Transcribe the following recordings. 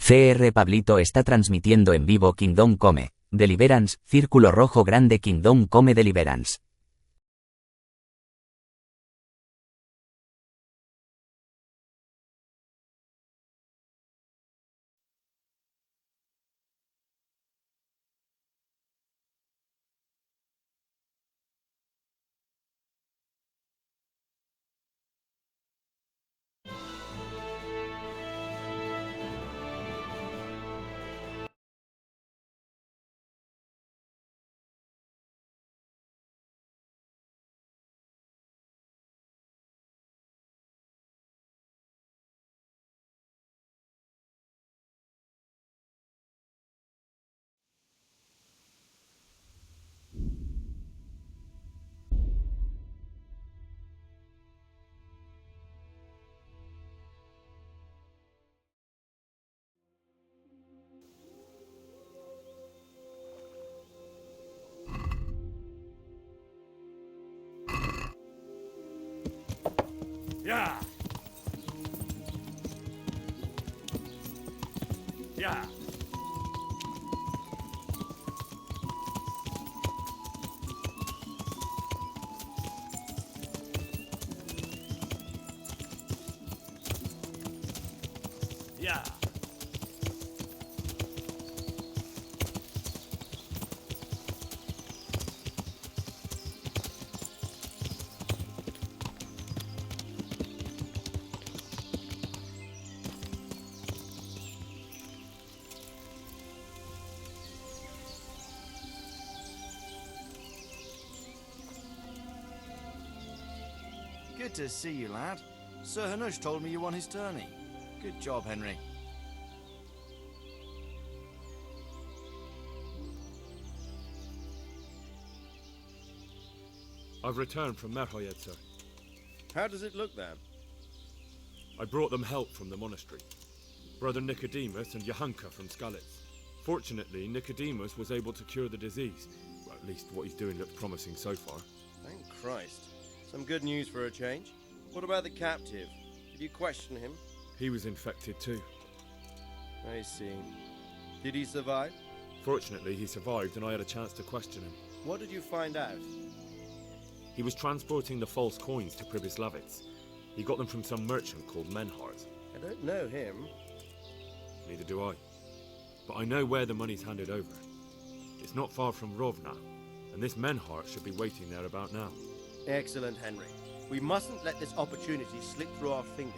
CR Pablito está transmitiendo en vivo Kingdom Come Deliverance, círculo rojo grande Kingdom Come Deliverance. Yeah. Yeah. Yeah. Good to see you, lad. Sir Hanush told me you won his tourney. Good job, Henry. I've returned from Merhoyed, sir. How does it look then? I brought them help from the monastery. Brother Nicodemus and Johanka from Skalitz. Fortunately, Nicodemus was able to cure the disease. Well, at least what he's doing looks promising so far. Thank Christ. Some good news for a change. What about the captive? Did you question him? He was infected too. I see. Did he survive? Fortunately, he survived and I had a chance to question him. What did you find out? He was transporting the false coins to Pribyslavitz. He got them from some merchant called Menhart. I don't know him. Neither do I. But I know where the money's handed over. It's not far from Rovna, and this Menhart should be waiting there about now. Excellent, Henry. We mustn't let this opportunity slip through our fingers.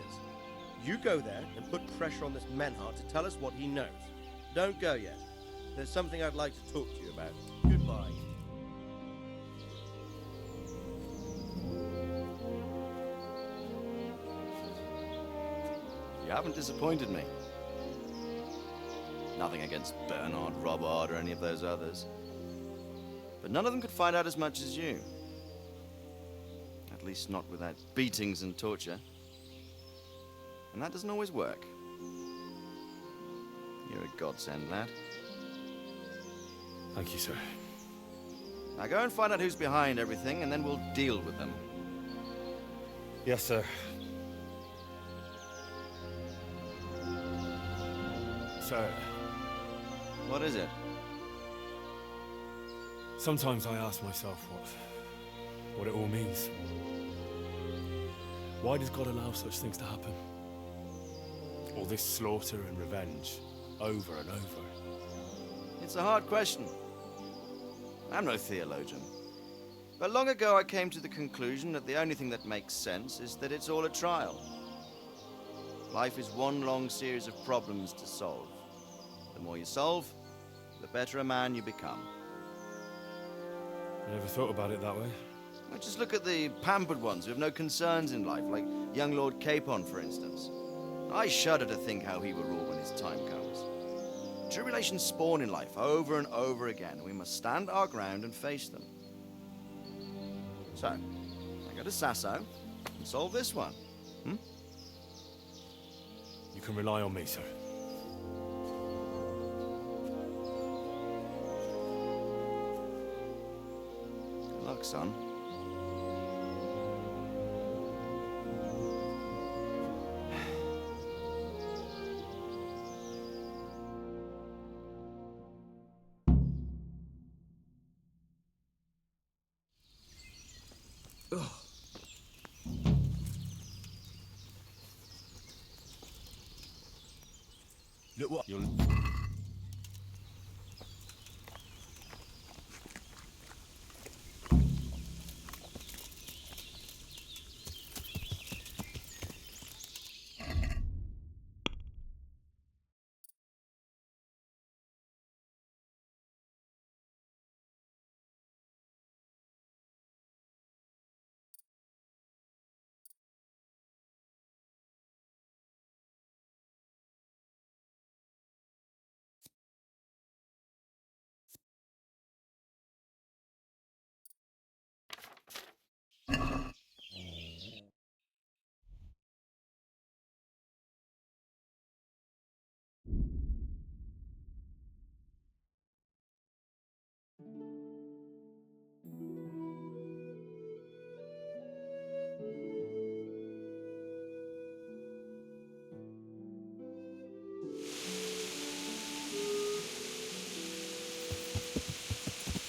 You go there and put pressure on this Menhart to tell us what he knows. Don't go yet. There's something I'd like to talk to you about. Goodbye. You haven't disappointed me. Nothing against Bernard, Robert, or any of those others. But none of them could find out as much as you. At least not without beatings and torture. And that doesn't always work. You're a godsend, lad. Thank you, sir. Now go and find out who's behind everything, and then we'll deal with them. Yes, sir. Sir, What is it? sometimes I ask myself what it all means. Why does God allow such things to happen? All this slaughter and revenge, over and over. It's a hard question. I'm no theologian. But long ago I came to the conclusion that the only thing that makes sense is that it's all a trial. Life is one long series of problems to solve. The more you solve, the better a man you become. I never thought about it that way. Well, just look at the pampered ones who have no concerns in life, like young Lord Capon, for instance. I shudder to think how he will rule when his time comes. Tribulations spawn in life over and over again, and we must stand our ground and face them. So, I go to Sasso and solve this one. You can rely on me, sir. Good luck, son. Look what you'll...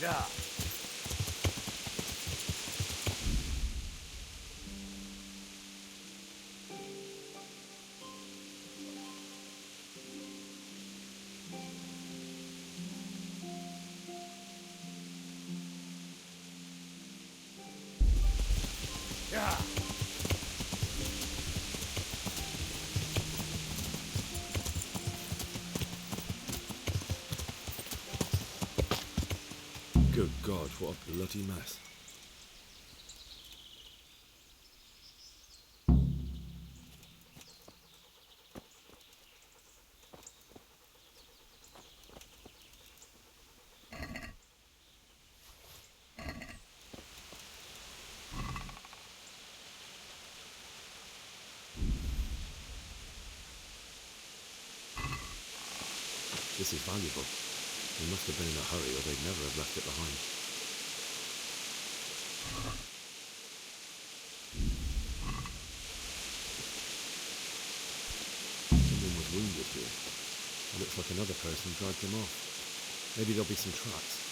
Yeah. Yeah. Good God, what a bloody mess. This is valuable. They must have been in a hurry or they'd never have left it behind. Someone was wounded here. It looks like another person dragged him off. Maybe there'll be some tracks.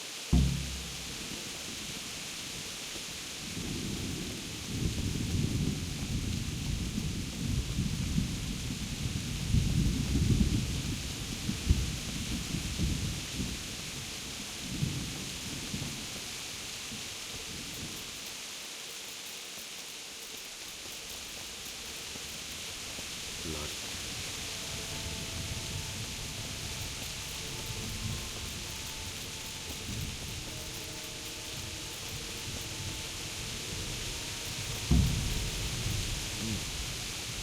Blood.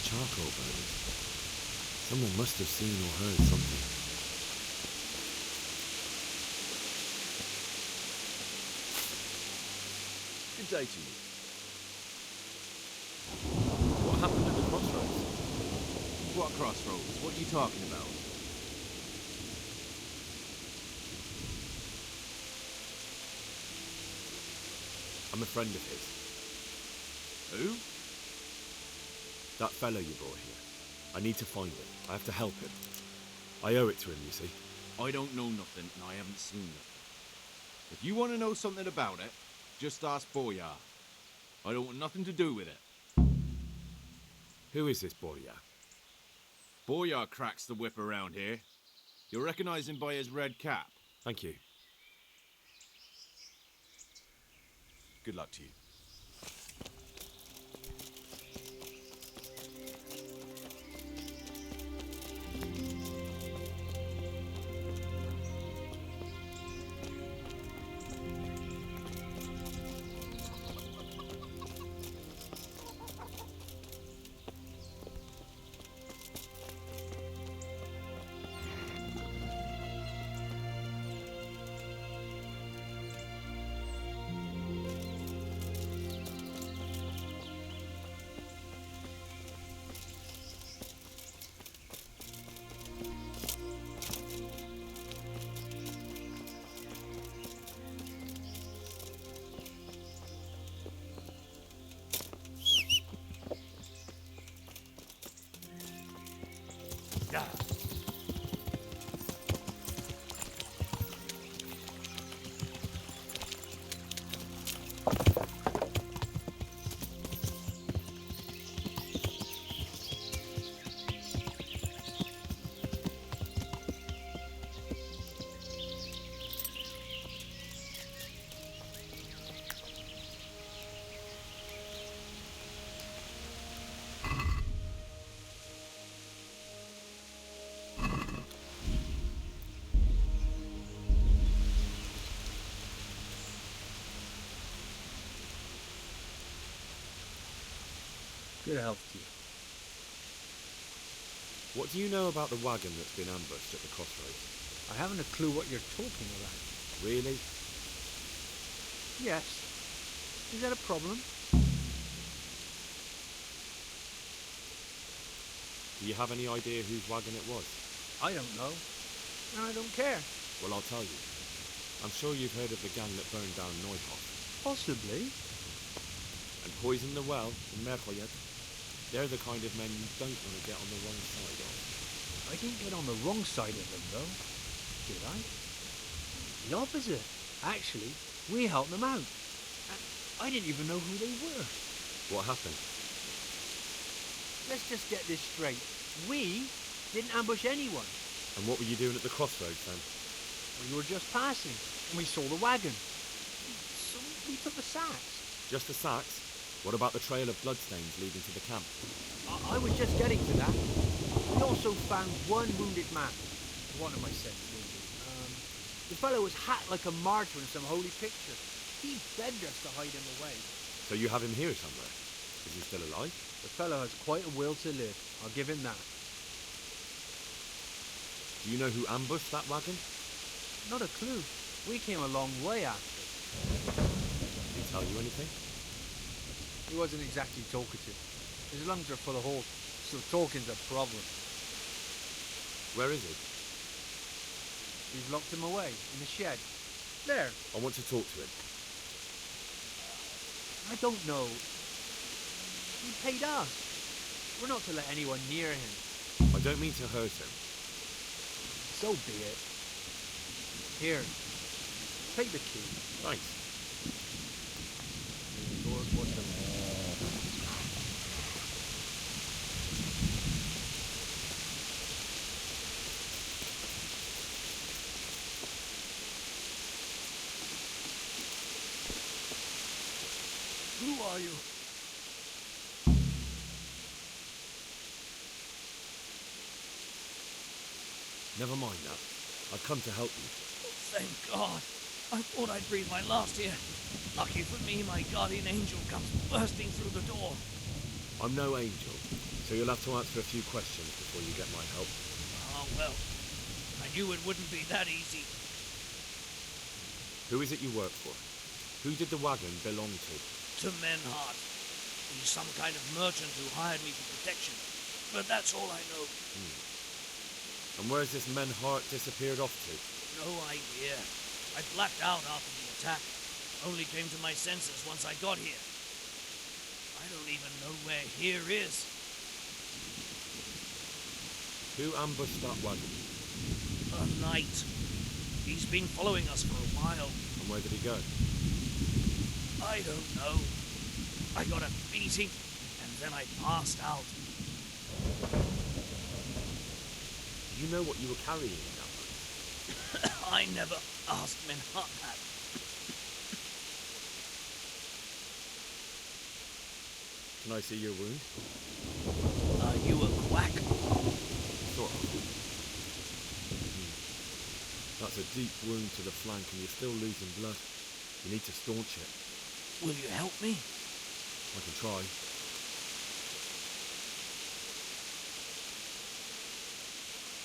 Charcoal burning. Someone must have seen or heard something. Good day to you. What happened at the crossroads? What crossroads? What are you talking about? I'm a friend of his. Who? That fellow you brought here. I need to find him. I have to help him. I owe it to him, you see. I don't know nothing, and I haven't seen nothing. If you want to know something about it, just ask Boyar. I don't want nothing to do with it. Who is this Boyar? Boyar cracks the whip around here. You'll recognize him by his red cap. Thank you. Good luck to you. Good health to you. What do you know about the wagon that's been ambushed at the crossroads? I haven't a clue what you're talking about. Really? Yes. Is that a problem? Do you have any idea whose wagon it was? I don't know. And I don't care. Well, I'll tell you. I'm sure you've heard of the gang that burned down Neuhof Possibly. and poisoned the well in Merhoyet. They're the kind of men you don't want to get on the wrong side of. I didn't get on the wrong side of them, though. Did I? The opposite. Actually, we helped them out. And I didn't even know who they were. What happened? Let's just get this straight. We didn't ambush anyone. And what were you doing at the crossroads then? We were just passing, and we saw the wagon. So we took the sacks. Just the sacks? What about the trail of bloodstains leading to the camp? I was just getting to that. We also found one wounded man. What am I saying, wounded? The fellow was hacked like a martyr in some holy picture. He begged us to hide him away. So you have him here somewhere? Is he still alive? The fellow has quite a will to live. I'll give him that. Do you know who ambushed that wagon? Not a clue. We came a long way after. Did he tell you anything? He wasn't exactly talkative. His lungs are full of holes, so talking's a problem. Where is he? We've locked him away in the shed. There. I want to talk to him. I don't know. He paid us. We're not to let anyone near him. I don't mean to hurt him. So be it. Here. Take the key. Thanks. Lord, what the... Who are you? Never mind that. I've come to help you. Thank God. I thought I'd breathe my last here. Lucky for me, my guardian angel comes bursting through the door. I'm no angel, so you'll have to answer a few questions before you get my help. Oh, well. I knew it wouldn't be that easy. Who is it you work for? Who did the wagon belong to? To Menhart. He's some kind of merchant who hired me for protection. But that's all I know. And where's this Menhart disappeared off to? No idea. I blacked out after the attack. Only came to my senses once I got here. I don't even know where here is. Who ambushed that wagon? A knight. He's been following us for a while. And where did he go? I don't know. I got a beating, and then I passed out. Do you know what you were carrying in that wagon? I never asked Menhart that. Can I see your wound? Are you a quack? Sort of. That's a deep wound to the flank and you're still losing blood. You need to staunch it. Will you help me? I can try.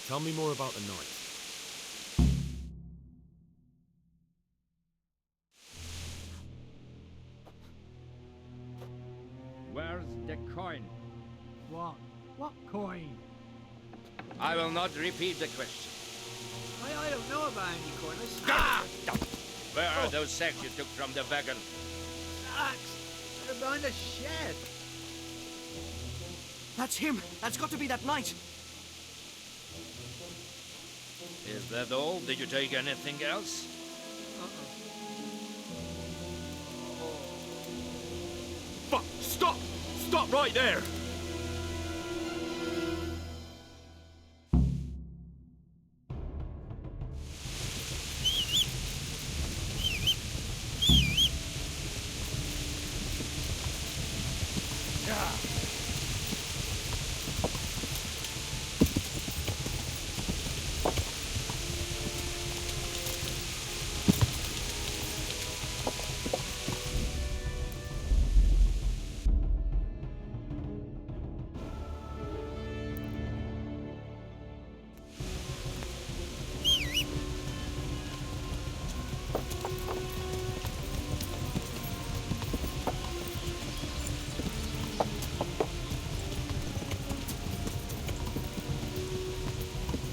Tell me more about the night. Where's the coin? What? What coin? I will not repeat the question. I don't know about any coin. I swear. Ah! Where are those sacks you took from the wagon? Sacks! They're behind the shed. That's him! That's got to be that knight! Is that all? Did you take anything else? Fuck! Stop! Stop right there!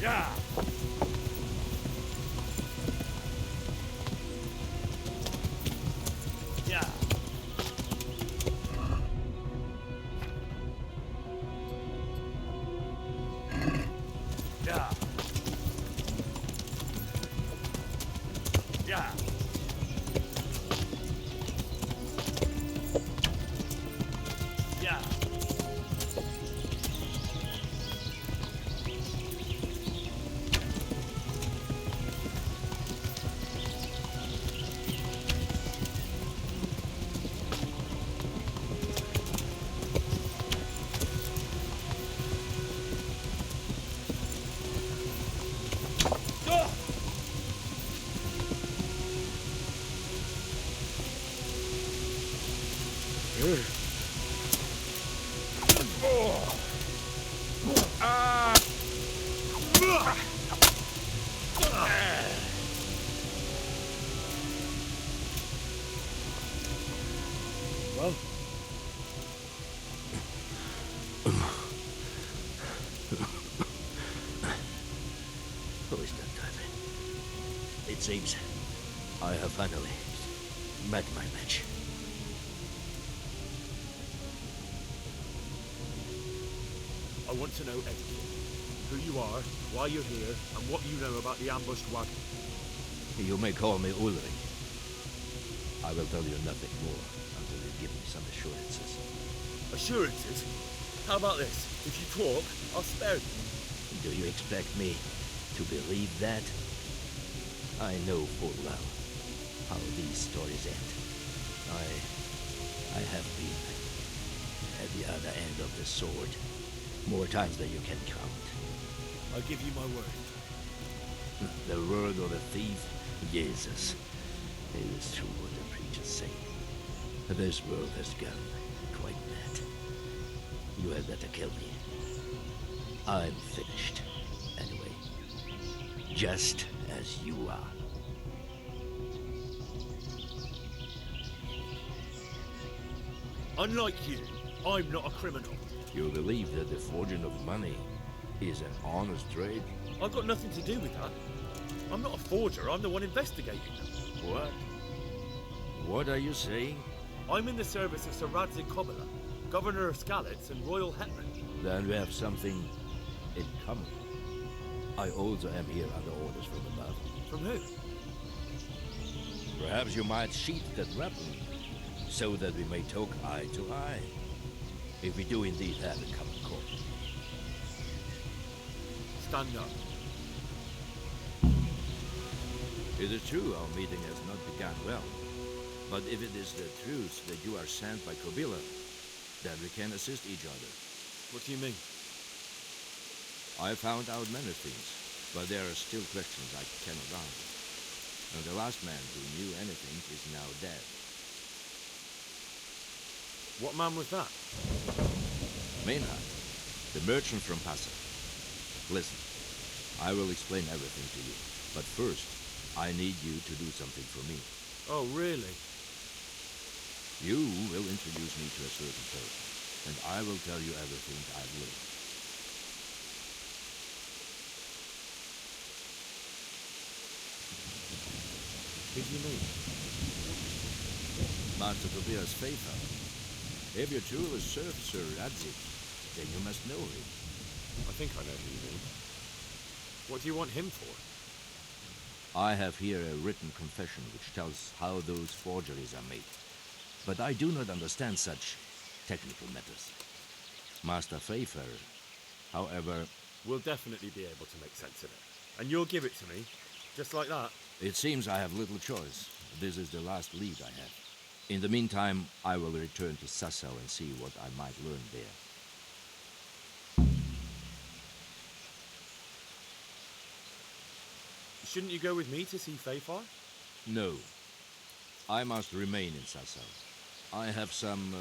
Yeah. Yeah. Yeah. Yeah. Yeah. Well, Who is that time? It seems I have finally met my match. I want to know everything. Who you are, why you're here, and what you know about the ambushed wagon. You may call me Ulrich. I will tell you nothing more until you give me some assurances. Assurances? How about this? If you talk, I'll spare you. Do you expect me to believe that? I know full well how these stories end. I have been at the other end of the sword more times than you can count. I give you my word. The word of a thief? Jesus. It is true what the preachers say. This world has gone quite mad. You had better kill me. I'm finished. Anyway. Just as you are. Unlike you, I'm not a criminal. You believe that the forging of money is an honest trade? I've got nothing to do with that. I'm not a forger, I'm the one investigating them. What? What are you saying? I'm in the service of Sir Radzig Kobyla, Governor of Skalitz and Royal Hetman. Then we have something in common. I also am here under orders from above. From who? Perhaps you might sheath that weapon, so that we may talk eye to eye. If we do indeed have a common cause. Stand up. It is true our meeting has not begun well. But if it is the truth that you are sent by Kobyla, then we can assist each other. What do you mean? I found out many things, but there are still questions I cannot answer. And the last man who knew anything is now dead. What man was that? Maynard, the merchant from Passau. Listen, I will explain everything to you. But first, I need you to do something for me. Oh, really? You will introduce me to a certain person, and I will tell you everything I've learned. Who do you mean? Master Tobias Pfeiffer. If you truly serve Sir Radzig, then you must know him. I think I know who you mean. What do you want him for? I have here a written confession which tells how those forgeries are made. But I do not understand such technical matters. Master Pfeiffer, however... We'll definitely be able to make sense of it. And you'll give it to me, just like that. It seems I have little choice. This is the last lead I have. In the meantime, I will return to Sassau and see what I might learn there. Shouldn't you go with me to see Pfeiffer? No. I must remain in Sassau. I have some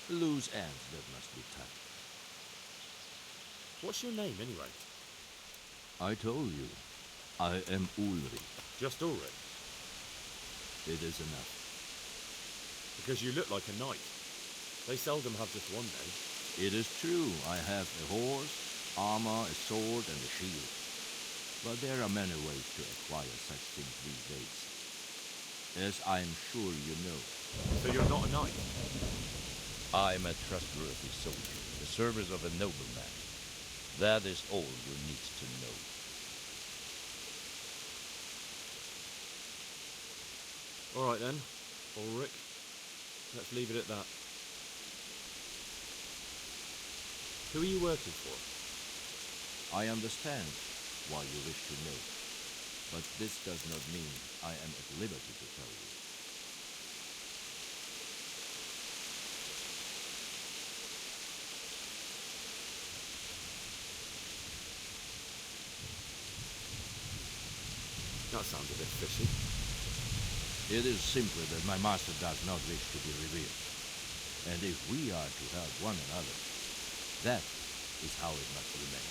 loose ends that must be tied. What's your name, anyway? I told you. I am Ulrich. Just Ulrich? It is enough. Because you look like a knight. They seldom have just one name. It is true. I have a horse, armor, a sword, and a shield. But there are many ways to acquire such things these days. As I'm sure you know. So you're not a knight? I'm a trustworthy soldier, the service of a nobleman. That is all you need to know. All right then, Ulrich. Let's leave it at that. Who are you working for? I understand why you wish to know, but this does not mean I am at liberty to tell you. That sounds a bit fishy. It is simply that my master does not wish to be revealed. And if we are to help one another, that is how it must remain.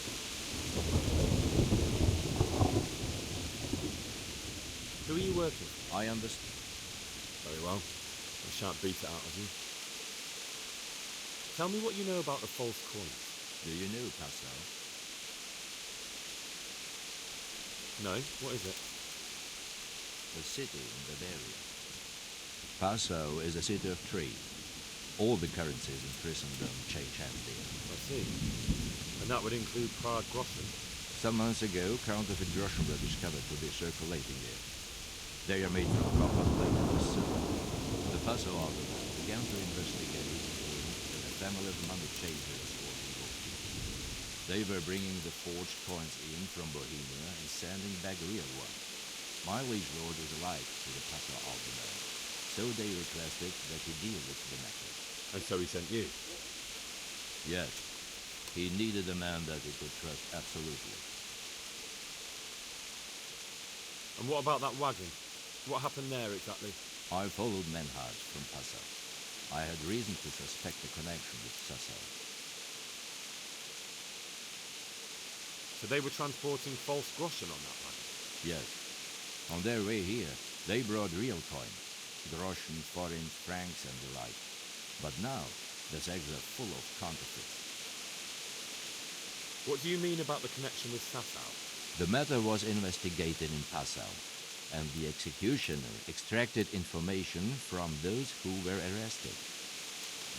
Who are you working for? I understand. Very well. I shan't beat it out of you. Tell me what you know about the false coins. Do you know Passau? No? What is it? A city in Bavaria. Passau is a city of trade. All the currencies in Christendom change hands there. I see. And that would include Prague groschen. Some months ago, counterfeit groschen were discovered to be circulating there. They are made from copper plate and silver. The Passau authorities began to investigate when a family of money changers was involved. They were bringing the forged coins in from Bohemia and sending back real ones. My liege lord is allied to the Passau alderman, so they requested that he deal with the matter. And so he sent you? Yes. He needed a man that he could trust absolutely. And what about that wagon? What happened there exactly? I followed Menhard from Passau. I had reason to suspect a connection with Sassau. So they were transporting false groschen on that wagon? Yes. On their way here, they brought real coins. Groschen, forints, francs, and the like. But now, the sacks are full of counterfeits. What do you mean about the connection with Sassau? The matter was investigated in Passau, and the executioner extracted information from those who were arrested.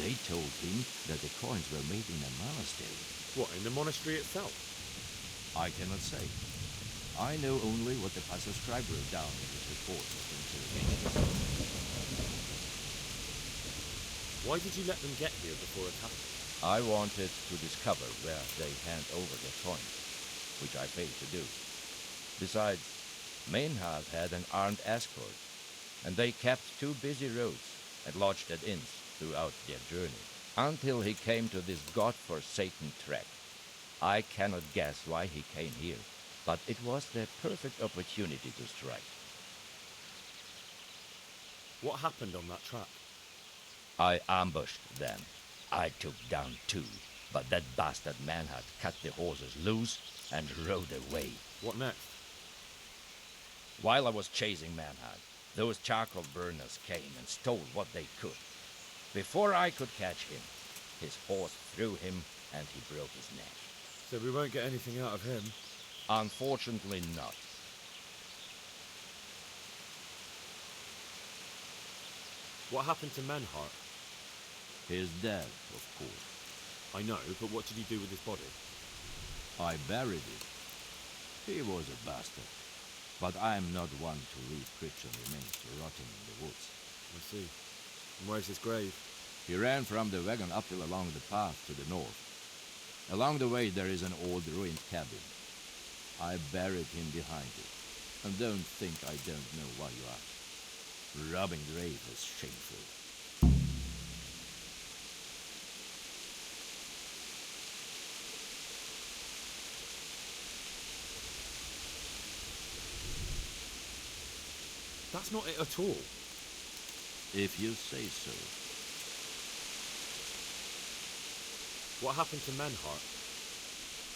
They told him that the coins were made in a monastery. What, in the monastery itself? I cannot say. I know only what the Passau scribe wrote down in his report of the interrogation. Why did you let them get here before attacking? I wanted to discover where they hand over their coins, which I failed to do. Besides, Maynard had an armed escort, and they kept two busy roads and lodged at inns throughout their journey, until he came to this god-forsaken track. I cannot guess why he came here, but it was the perfect opportunity to strike. What happened on that track? I ambushed them. I took down two, but that bastard Manhart cut the horses loose and rode away. What next? While I was chasing Manhart, those charcoal burners came and stole what they could. Before I could catch him, his horse threw him and he broke his neck. So we won't get anything out of him? Unfortunately not. What happened to Menhart? He's dead, of course. I know, but what did you do with his body? I buried him. He was a bastard. But I am not one to leave Christian remains rotting in the woods. I see. And where's his grave? He ran from the wagon uphill along the path to the north. Along the way there is an old ruined cabin. I buried him behind it. And don't think I don't know why you ask. Robbing grave is shameful. That's not it at all. If you say so. What happened to Menhart?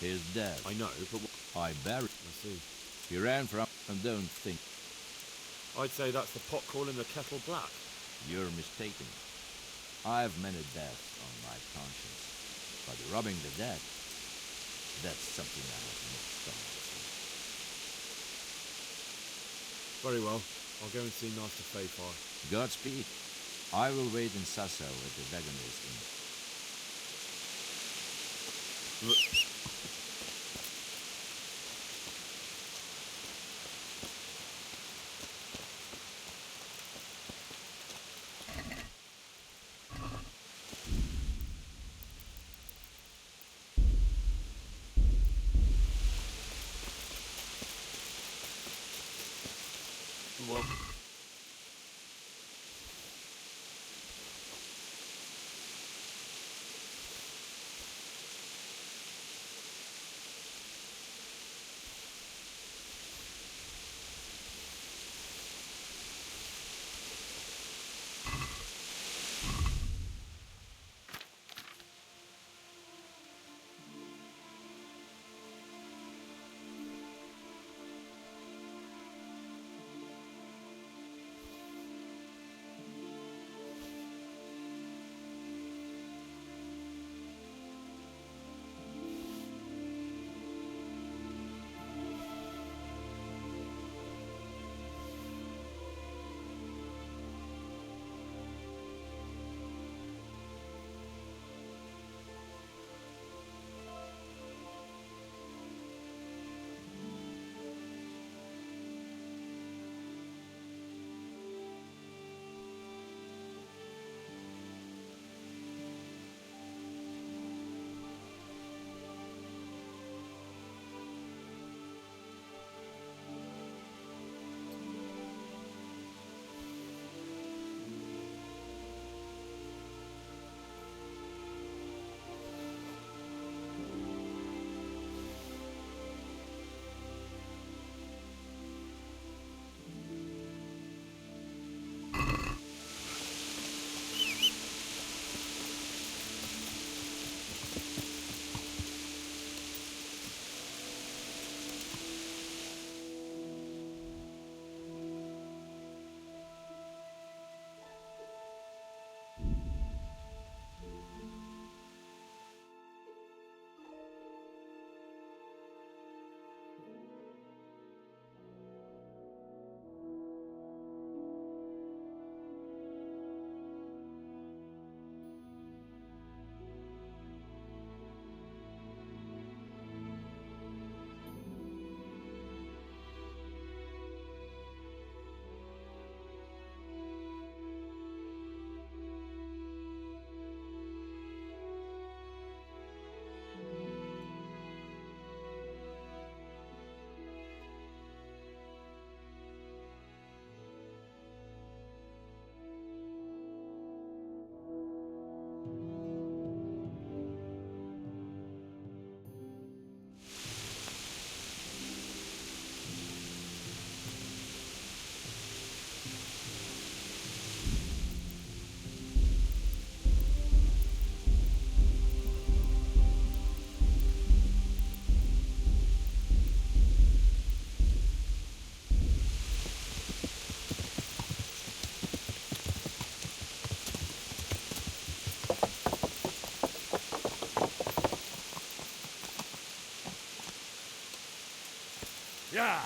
He's dead. I know, but I buried. I see. He ran from and don't think. I'd say that's the pot calling the kettle black. You're mistaken. I've many deaths on my conscience. But robbing the dead, That's something I have no thought Very well. I'll go and see Master Fafar. of. Godspeed. I will wait in Sasau at the Wagoner's Inn. Well, Yeah!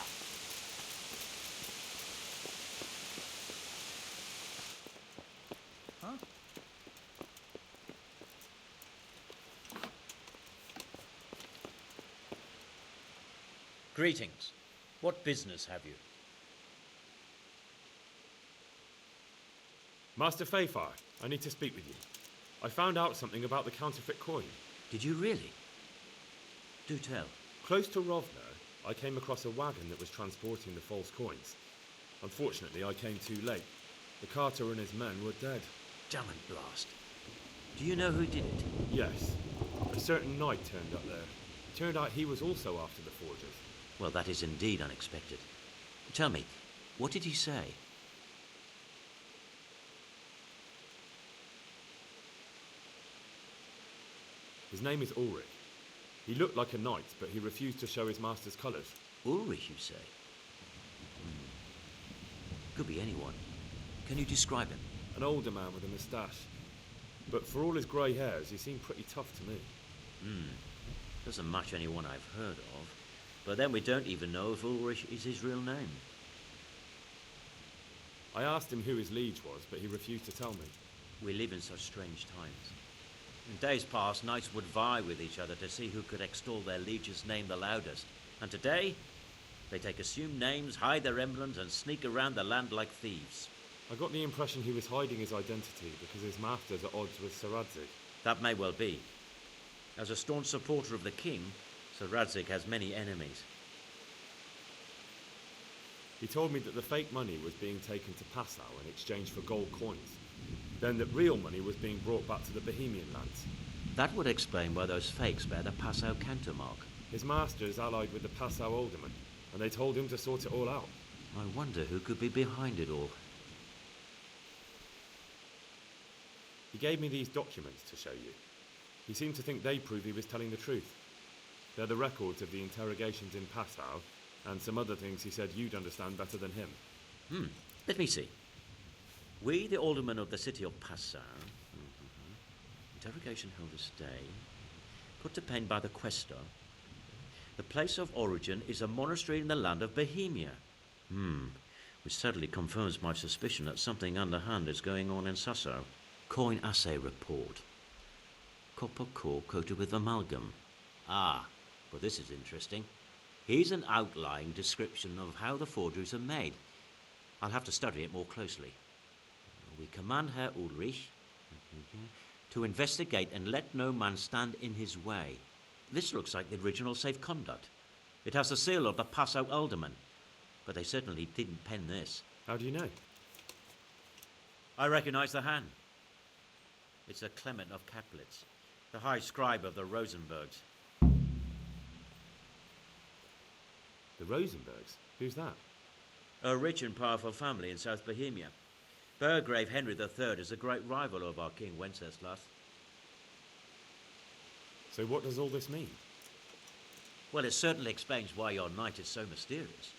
huh? Greetings. What business have you? Master Fafar, I need to speak with you. I found out something about the counterfeit coin. Did you really? Do tell. Close to Rovno, I came across a wagon that was transporting the false coins. Unfortunately, I came too late. The carter and his men were dead. Damn and blast. Do you know who did it? Yes, a certain knight turned up there. Turned out he was also after the forgers. Well, that is indeed unexpected. Tell me, what did he say? His name is Ulrich. He looked like a knight, but he refused to show his master's colours. Ulrich, you say? Could be anyone. Can you describe him? An older man with a moustache. But for all his grey hairs, he seemed pretty tough to me. Doesn't match anyone I've heard of. But then we don't even know if Ulrich is his real name. I asked him who his liege was, but he refused to tell me. We live in such strange times. In days past, knights would vie with each other to see who could extol their liege's name the loudest. And today, they take assumed names, hide their emblems, and sneak around the land like thieves. I got the impression he was hiding his identity because his master's at odds with Sir Radzig. That may well be. As a staunch supporter of the king, Sir Radzig has many enemies. He told me that the fake money was being taken to Passau in exchange for gold coins. Then that real money was being brought back to the Bohemian lands. That would explain why those fakes bear the Passau countermark. His master is allied with the Passau alderman, and they told him to sort it all out. I wonder who could be behind it all. He gave me these documents to show you. He seemed to think they prove he was telling the truth. They're the records of the interrogations in Passau, and some other things he said you'd understand better than him. Let me see. We, the aldermen of the city of Passau, interrogation held this day, put to pen by the questor. The place of origin is a monastery in the land of Bohemia. Which certainly confirms my suspicion that something underhand is going on in Sasso. Coin assay report. Copper core coated with amalgam. Ah, well this is interesting. Here's an outline description of how the forgeries are made. I'll have to study it more closely. We command Herr Ulrich to investigate and let no man stand in his way. This looks like the original safe conduct. It has the seal of the Passau alderman, but they certainly didn't pen this. How do you know? I recognize the hand. It's a Clement of Caplitz, the high scribe of the Rosenbergs. The Rosenbergs? Who's that? A rich and powerful family in South Bohemia. Burgrave Henry III is a great rival of our King Wenceslas. So what does all this mean? Well, it certainly explains why your knight is so mysterious.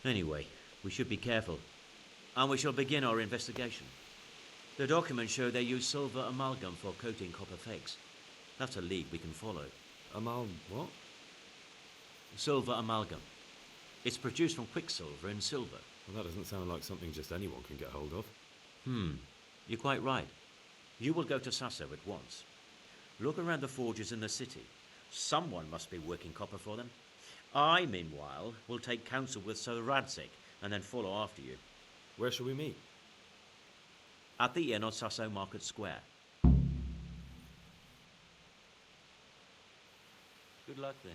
Anyway, we should be careful. And we shall begin our investigation. The documents show they use silver amalgam for coating copper fakes. That's a lead we can follow. What? Silver amalgam. It's produced from quicksilver and silver. Well, that doesn't sound like something just anyone can get hold of. You're quite right. You will go to Sasso at once. Look around the forges in the city. Someone must be working copper for them. I, meanwhile, will take counsel with Sir Radzig and then follow after you. Where shall we meet? At the inn on Sasso Market Square. Good luck then.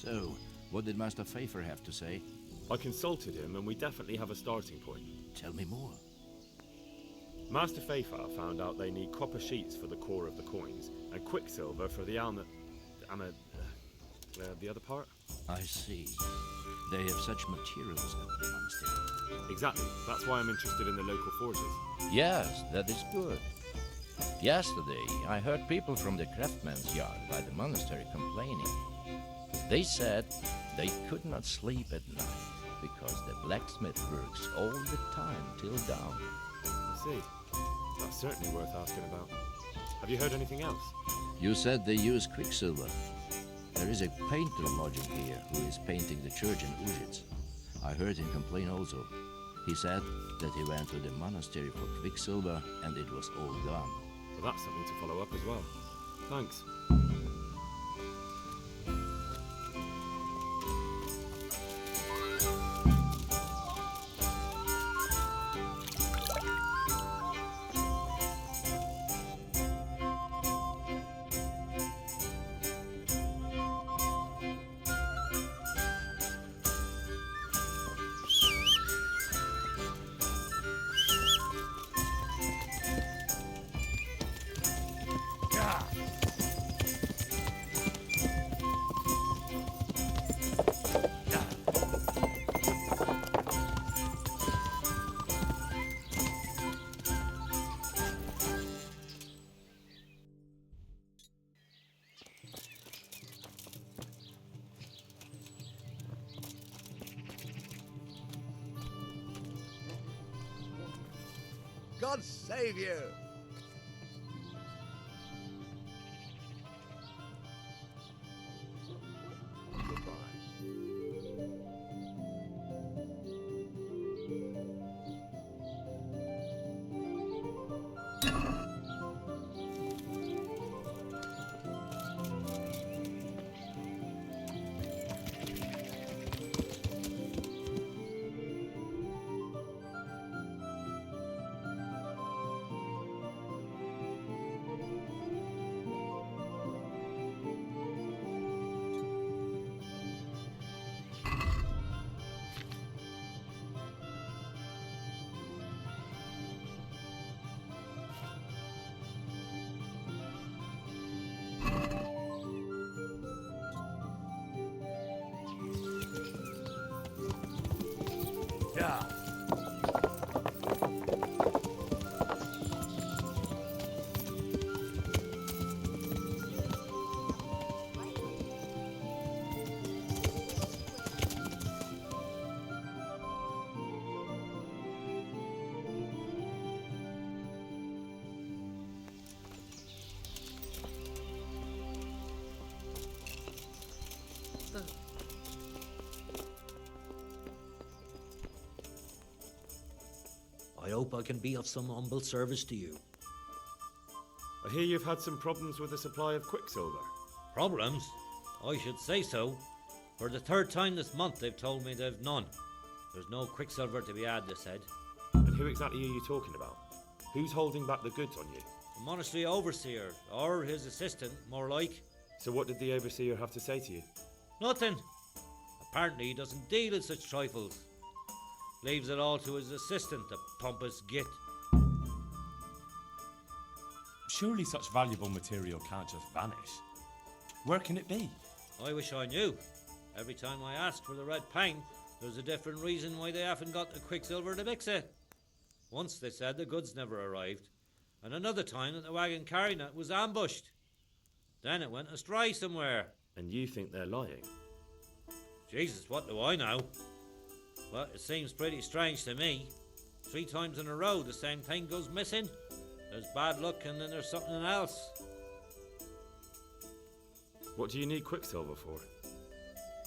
So, what did Master Pfeiffer have to say? I consulted him, and we definitely have a starting point. Tell me more. Master Pfeiffer found out they need copper sheets for the core of the coins, and quicksilver for the the other part? I see. They have such materials at the monastery. Exactly. That's why I'm interested in the local forges. Yes, that is good. Yesterday, I heard people from the craftsman's yard by the monastery complaining. They said they could not sleep at night because the blacksmith works all the time till dawn. I see. That's certainly worth asking about. Have you heard anything else? You said they use quicksilver. There is a painter lodging here who is painting the church in Ujits. I heard him complain also. He said that he went to the monastery for quicksilver and it was all gone. Well, that's something to follow up as well. Thanks. God save you! Yeah. I hope I can be of some humble service to you. I hear you've had some problems with the supply of quicksilver. Problems? I should say so. For the third time this month they've told me they've none. There's no quicksilver to be had, they said. And who exactly are you talking about? Who's holding back the goods on you? The monastery overseer, or his assistant, more like. So what did the overseer have to say to you? Nothing. Apparently he doesn't deal in such trifles. Leaves it all to his assistant, the pompous git. Surely such valuable material can't just vanish. Where can it be? I wish I knew. Every time I ask for the red paint, there's a different reason why they haven't got the quicksilver to mix it. Once they said the goods never arrived, and another time that the wagon carrying it was ambushed. Then it went astray somewhere. And you think they're lying? Jesus, what do I know? But it seems pretty strange to me. 3 times in a row the same thing goes missing. There's bad luck and then there's something else. What do you need quicksilver for?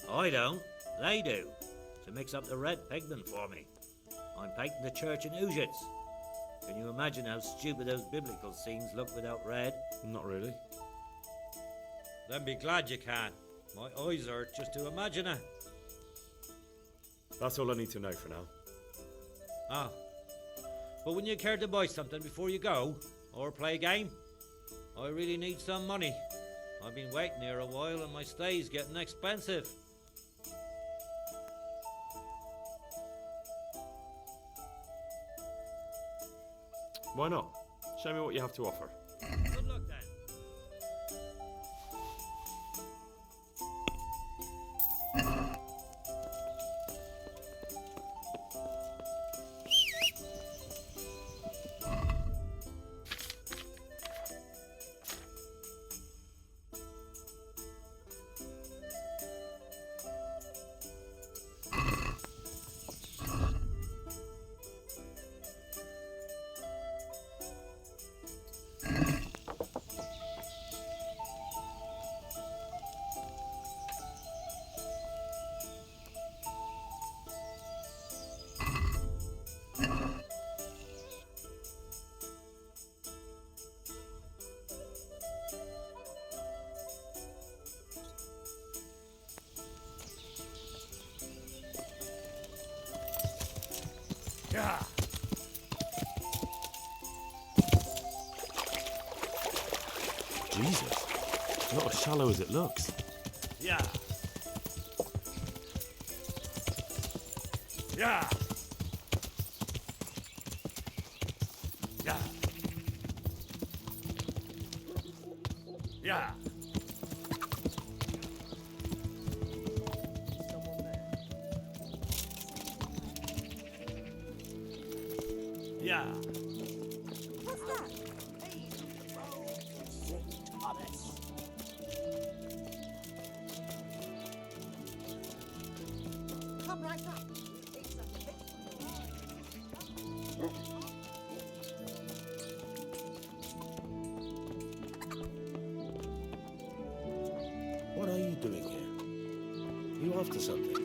I don't. They do. To mix up the red pigment for me. I'm painting the church in Ujits. Can you imagine how stupid those biblical scenes look without red? Not really. Then be glad you can. My eyes hurt just to imagine it. That's all I need to know for now. Ah. But wouldn't you care to buy something before you go? Or play a game? I really need some money. I've been waiting here a while and my stay's getting expensive. Why not? Show me what you have to offer. Good luck then. Yeah. Jesus, it's not as shallow as it looks. Yeah. Yeah. Yeah. Yeah. Yeah. What's that? Hey, oh, St. Thomas. Come right up. It's a bit. What are you doing here? You after something?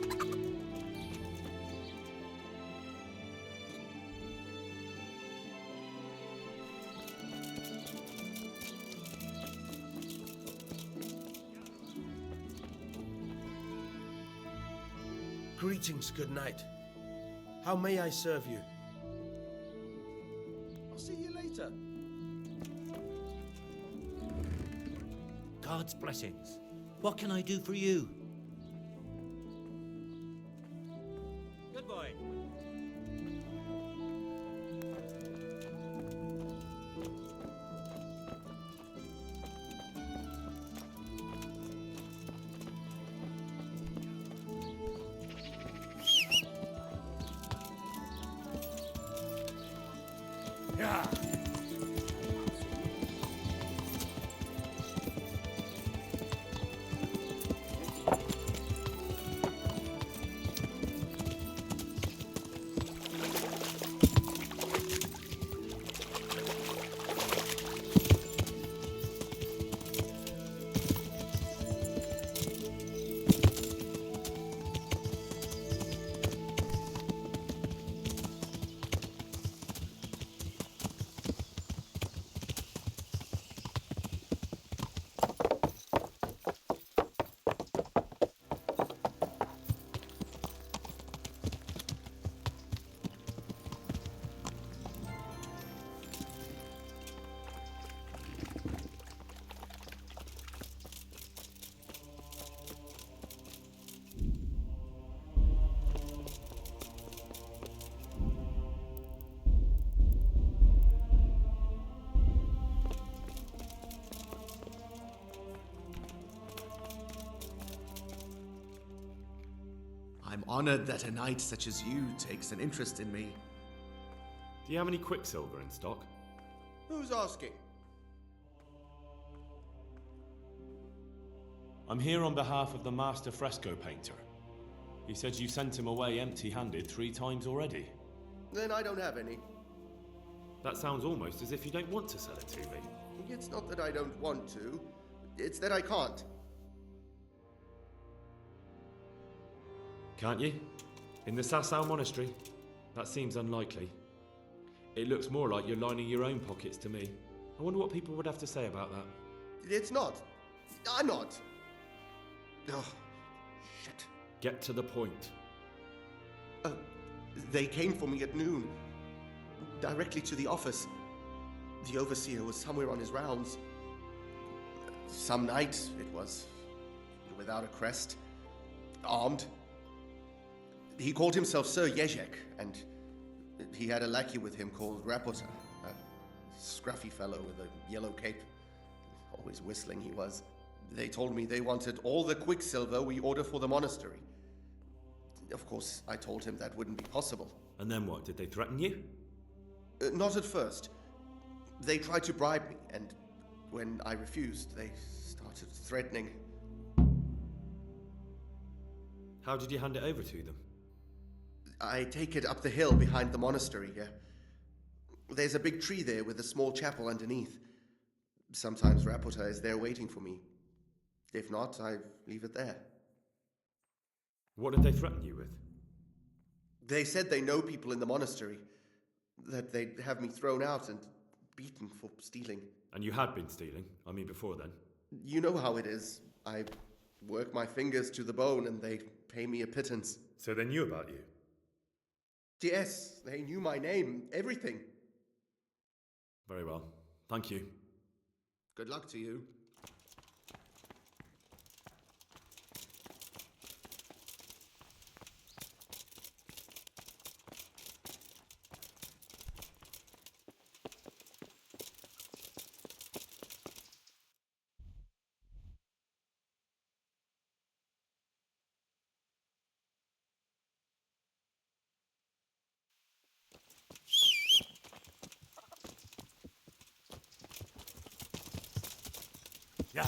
Greetings, good night. How may I serve you? I'll see you later. God's blessings. What can I do for you? Goodbye. Yeah. I'm honored that a knight such as you takes an interest in me. Do you have any quicksilver in stock? Who's asking? I'm here on behalf of the master fresco painter. He said you sent him away empty-handed 3 times already. Then I don't have any. That sounds almost as if you don't want to sell it to me. It's not that I don't want to, it's that I can't. Can't you? In the Sasau monastery? That seems unlikely. It looks more like you're lining your own pockets to me. I wonder what people would have to say about that. It's not. I'm not. Oh, shit. Get to the point. They came for me at noon. Directly to the office. The overseer was somewhere on his rounds. Some knight, it was. Without a crest. Armed. He called himself Sir Jezek, and he had a lackey with him called Rapota. A scruffy fellow with a yellow cape. Always whistling he was. They told me they wanted all the quicksilver we order for the monastery. Of course, I told him that wouldn't be possible. And then what? Did they threaten you? Not at first. They tried to bribe me, and when I refused, they started threatening. How did you hand it over to them? I take it up the hill behind the monastery here. There's a big tree there with a small chapel underneath. Sometimes Rapota is there waiting for me. If not, I leave it there. What did they threaten you with? They said they know people in the monastery. That they'd have me thrown out and beaten for stealing. And you had been stealing? I mean, before then? You know how it is. I work my fingers to the bone and they pay me a pittance. So they knew about you? Yes, they knew my name, everything. Very well. Thank you. Good luck to you. Yeah.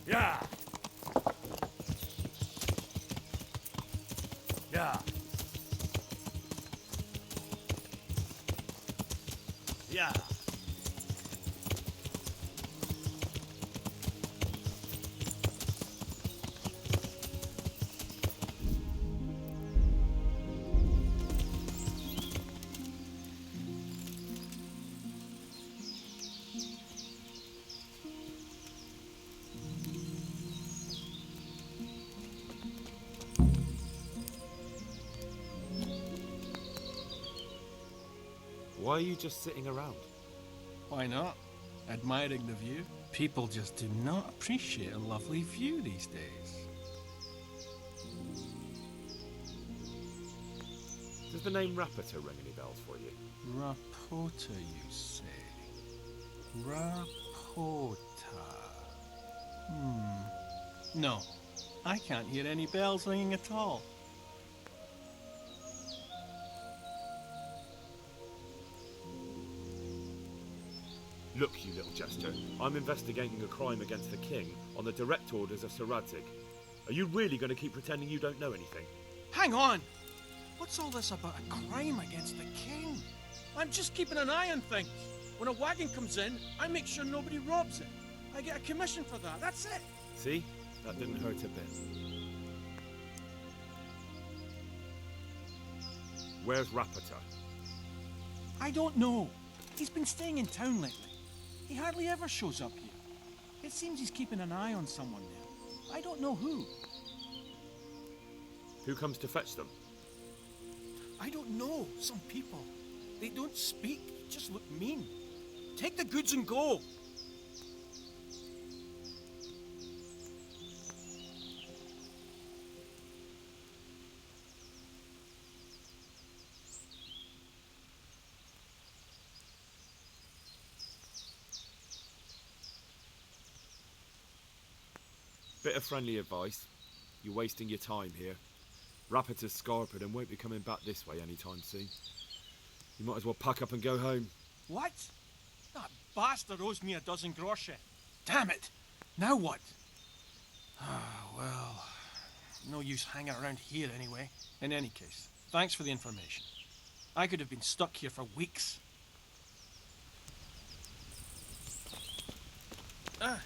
Yeah. Yeah. Yeah. Why are you just sitting around? Why not? Admiring the view. People just do not appreciate a lovely view these days. Does the name Rapota ring any bells for you? Rapota, you say? Rapota. No, I can't hear any bells ringing at all. Look, you little jester. I'm investigating a crime against the king on the direct orders of Sir Radzig. Are you really going to keep pretending you don't know anything? Hang on! What's all this about a crime against the king? I'm just keeping an eye on things. When a wagon comes in, I make sure nobody robs it. I get a commission for that, that's it. See? That didn't hurt a bit. Where's Rapota? I don't know. He's been staying in town lately. He hardly ever shows up here. It seems he's keeping an eye on someone there. I don't know who. Who comes to fetch them? I don't know. Some people. They don't speak, just look mean. Take the goods and go. Bit of friendly advice. You're wasting your time here. Rapota's scarpered and won't be coming back this way anytime soon. You might as well pack up and go home. What? That bastard owes me a dozen groschen. Damn it! Now what? Ah, well, no use hanging around here anyway. In any case, thanks for the information. I could have been stuck here for weeks. Ah.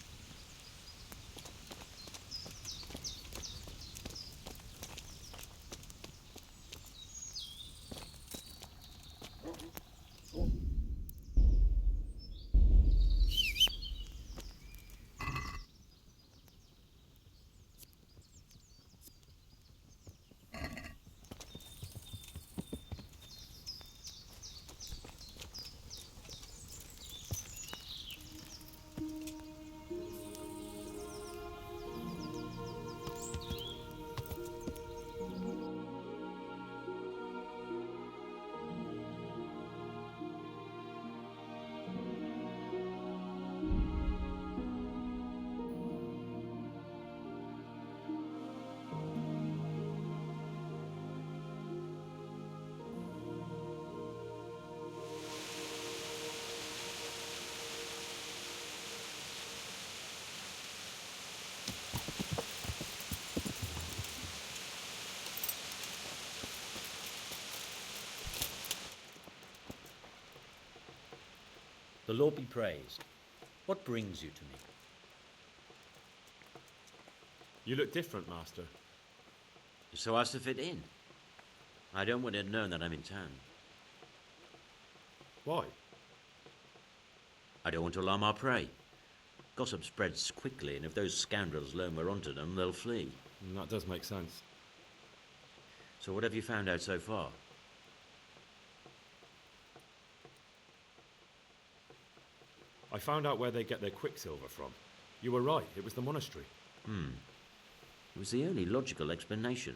The Lord be praised. What brings you to me? You look different, Master. So as to fit in. I don't want it known that I'm in town. Why? I don't want to alarm our prey. Gossip spreads quickly, and if those scoundrels learn we're onto them, they'll flee. That does make sense. So what have you found out so far? I found out where they get their quicksilver from. You were right, it was the monastery. It was the only logical explanation.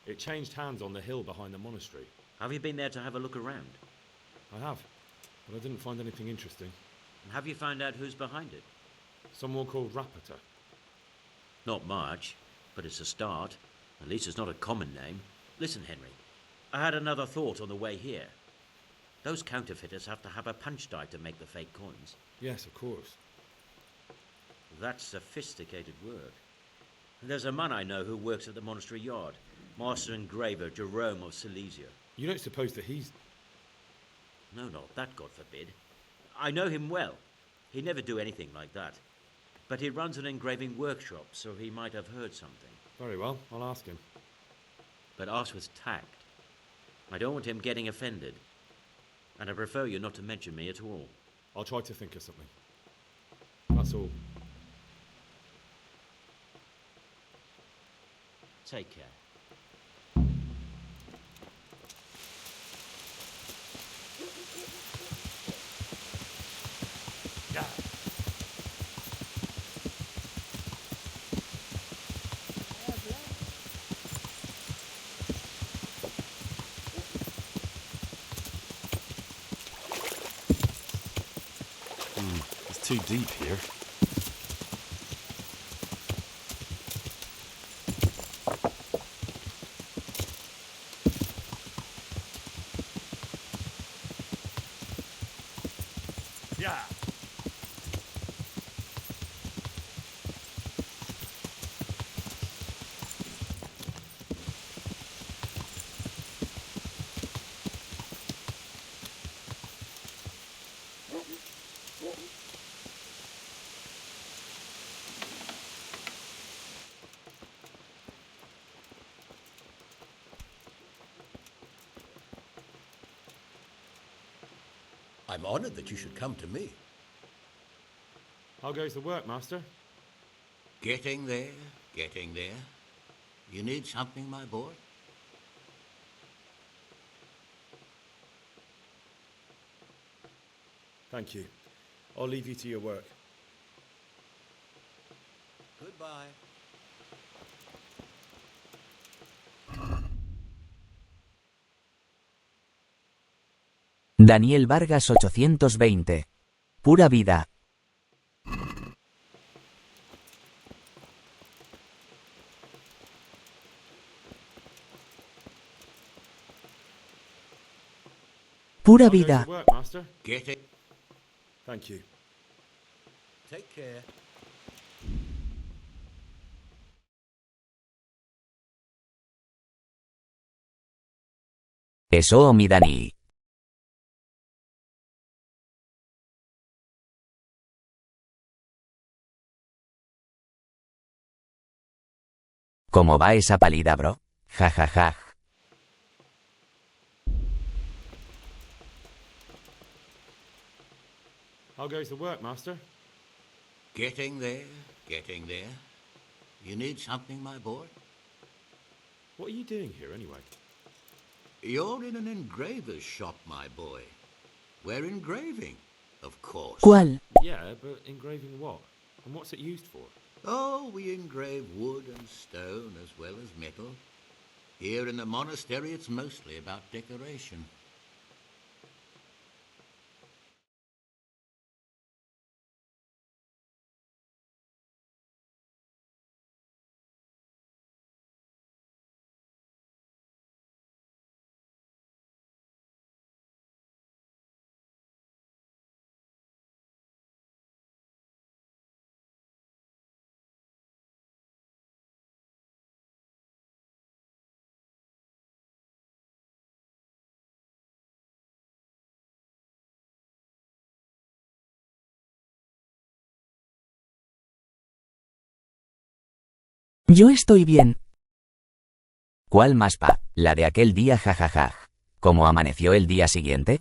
It changed hands on the hill behind the monastery. Have you been there to have a look around? I have, but I didn't find anything interesting. And have you found out who's behind it? Someone called Rapita. Not much, but it's a start. At least it's not a common name. Listen, Henry, I had another thought on the way here. Those counterfeiters have to have a punch die to make the fake coins. Yes, of course. That's sophisticated work. And there's a man I know who works at the monastery yard, Master Engraver Jerome of Silesia. You don't suppose that he's... No, not that, God forbid. I know him well. He'd never do anything like that. But he runs an engraving workshop, so he might have heard something. Very well, I'll ask him. But ask with tact. I don't want him getting offended. And I prefer you not to mention me at all. I'll try to think of something. That's all. Take care. It's too deep here. Yeah. I'm honored that you should come to me. How goes the work, Master? Getting there, getting there. You need something, my boy? Thank you. I'll leave you to your work. Goodbye. Daniel Vargas 820. Pura vida. Pura vida. Work, Master. Get it. Thank you. Take care. Eso mi Dani. ¿Cómo va esa pálida, bro? Ja ja ja. How goes the work, Master? Getting there, getting there. You need something, my boy? What are you doing here, anyway? You're in an engraver's shop, my boy. We're engraving, of course. ¿Cuál? Yeah, but engraving what? And what's it used for? Oh, we engrave wood and stone as well as metal. Here in the monastery, it's mostly about decoration. Yo estoy bien. ¿Cuál más pa? La de aquel día jajajaj. ¿Cómo amaneció el día siguiente?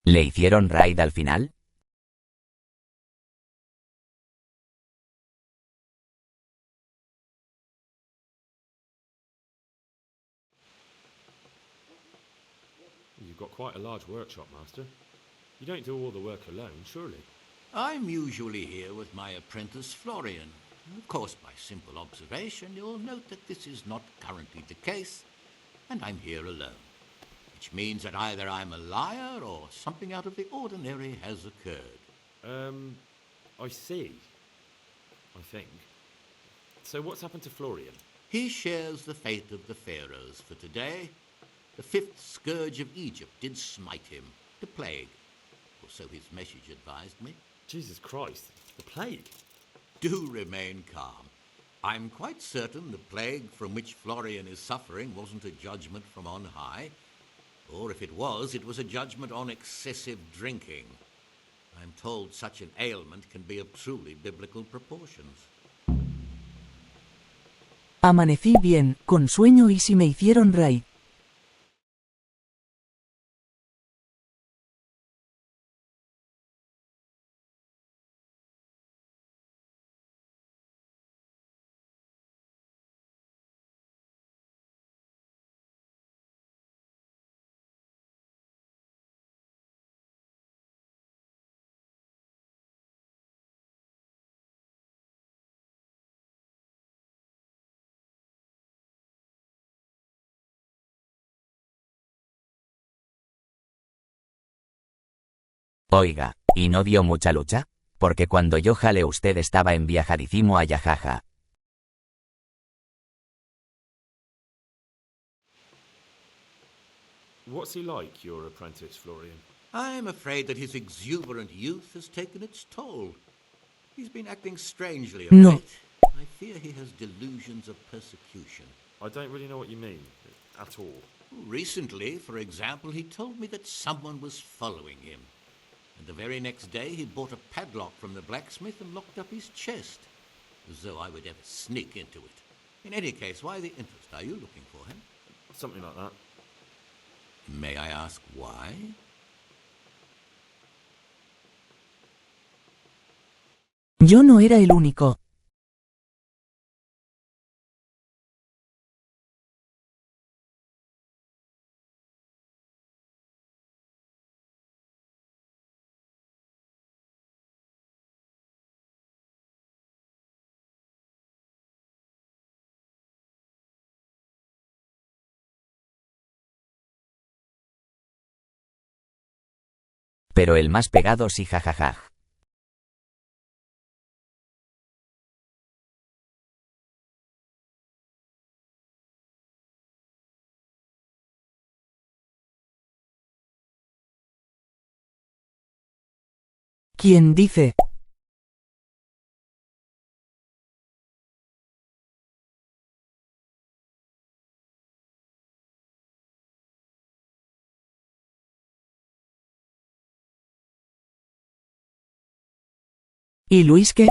¿Le hicieron raid al final? You've got quite a large workshop, Master. You don't do all the work alone, surely? I'm usually here with my apprentice Florian. Of course, by simple observation, you'll note that this is not currently the case, and I'm here alone. Which means that either I'm a liar or something out of the ordinary has occurred. I see. I think. So what's happened to Florian? He shares the fate of the pharaohs for today. The fifth scourge of Egypt did smite him, the plague. Or so his message advised me. Jesus Christ, the plague? Do remain calm. I'm quite certain the plague from which Florian is suffering wasn't a judgment from on high. Or if it was a judgment on excessive drinking. I'm told such an ailment can be of truly biblical proportions. Amanecí bien, con sueño y si me hicieron raid. Oiga, ¿y no dio mucha lucha? Porque cuando yo jale usted estaba en viajadísimo a Yajaja. What's he like, your apprentice, Florian? I'm afraid that his exuberant youth has taken its toll. He's been acting strangely of No. late. I fear he has delusions of persecution. I don't really know what you mean, at all. Recently, for example, he told me that someone was following him. And the very next day he bought a padlock from the blacksmith and locked up his chest. As though I would ever sneak into it. In any case, why the interest? Are you looking for him? Something like that. May I ask why? Yo no era el único. Pero el más pegado sí jajajaj. ¿Quién dice? ¿Y Luis qué?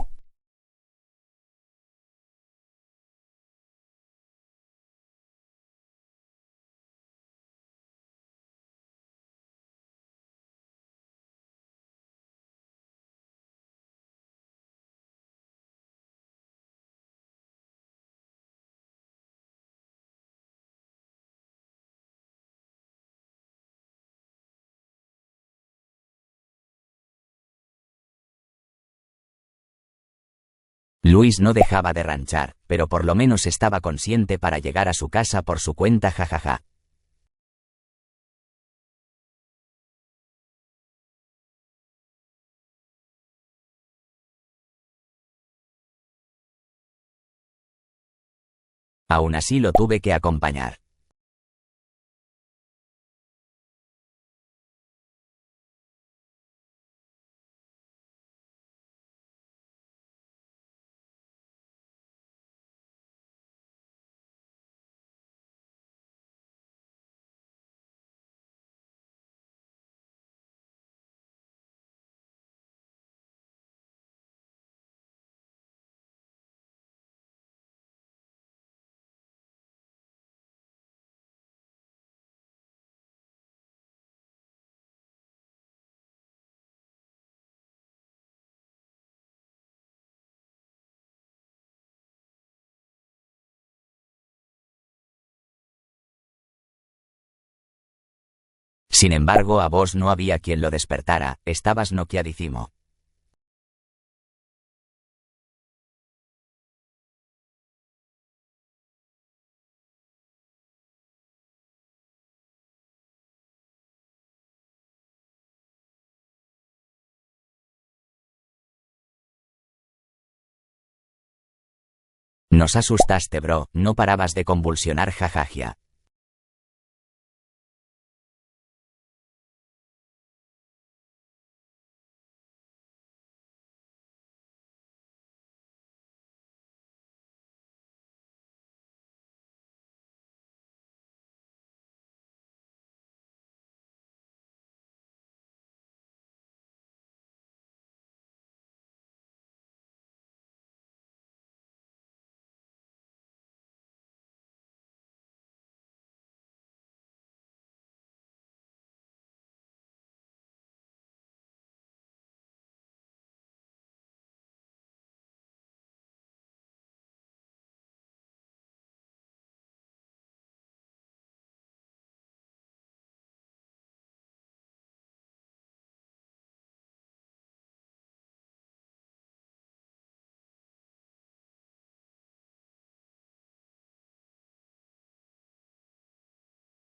Luis no dejaba de ranchar, pero por lo menos estaba consciente para llegar a su casa por su cuenta jajaja. Aún así lo tuve que acompañar. Sin embargo, a vos no había quien lo despertara, estabas noqueadísimo. Nos asustaste, bro, no parabas de convulsionar, jajaja.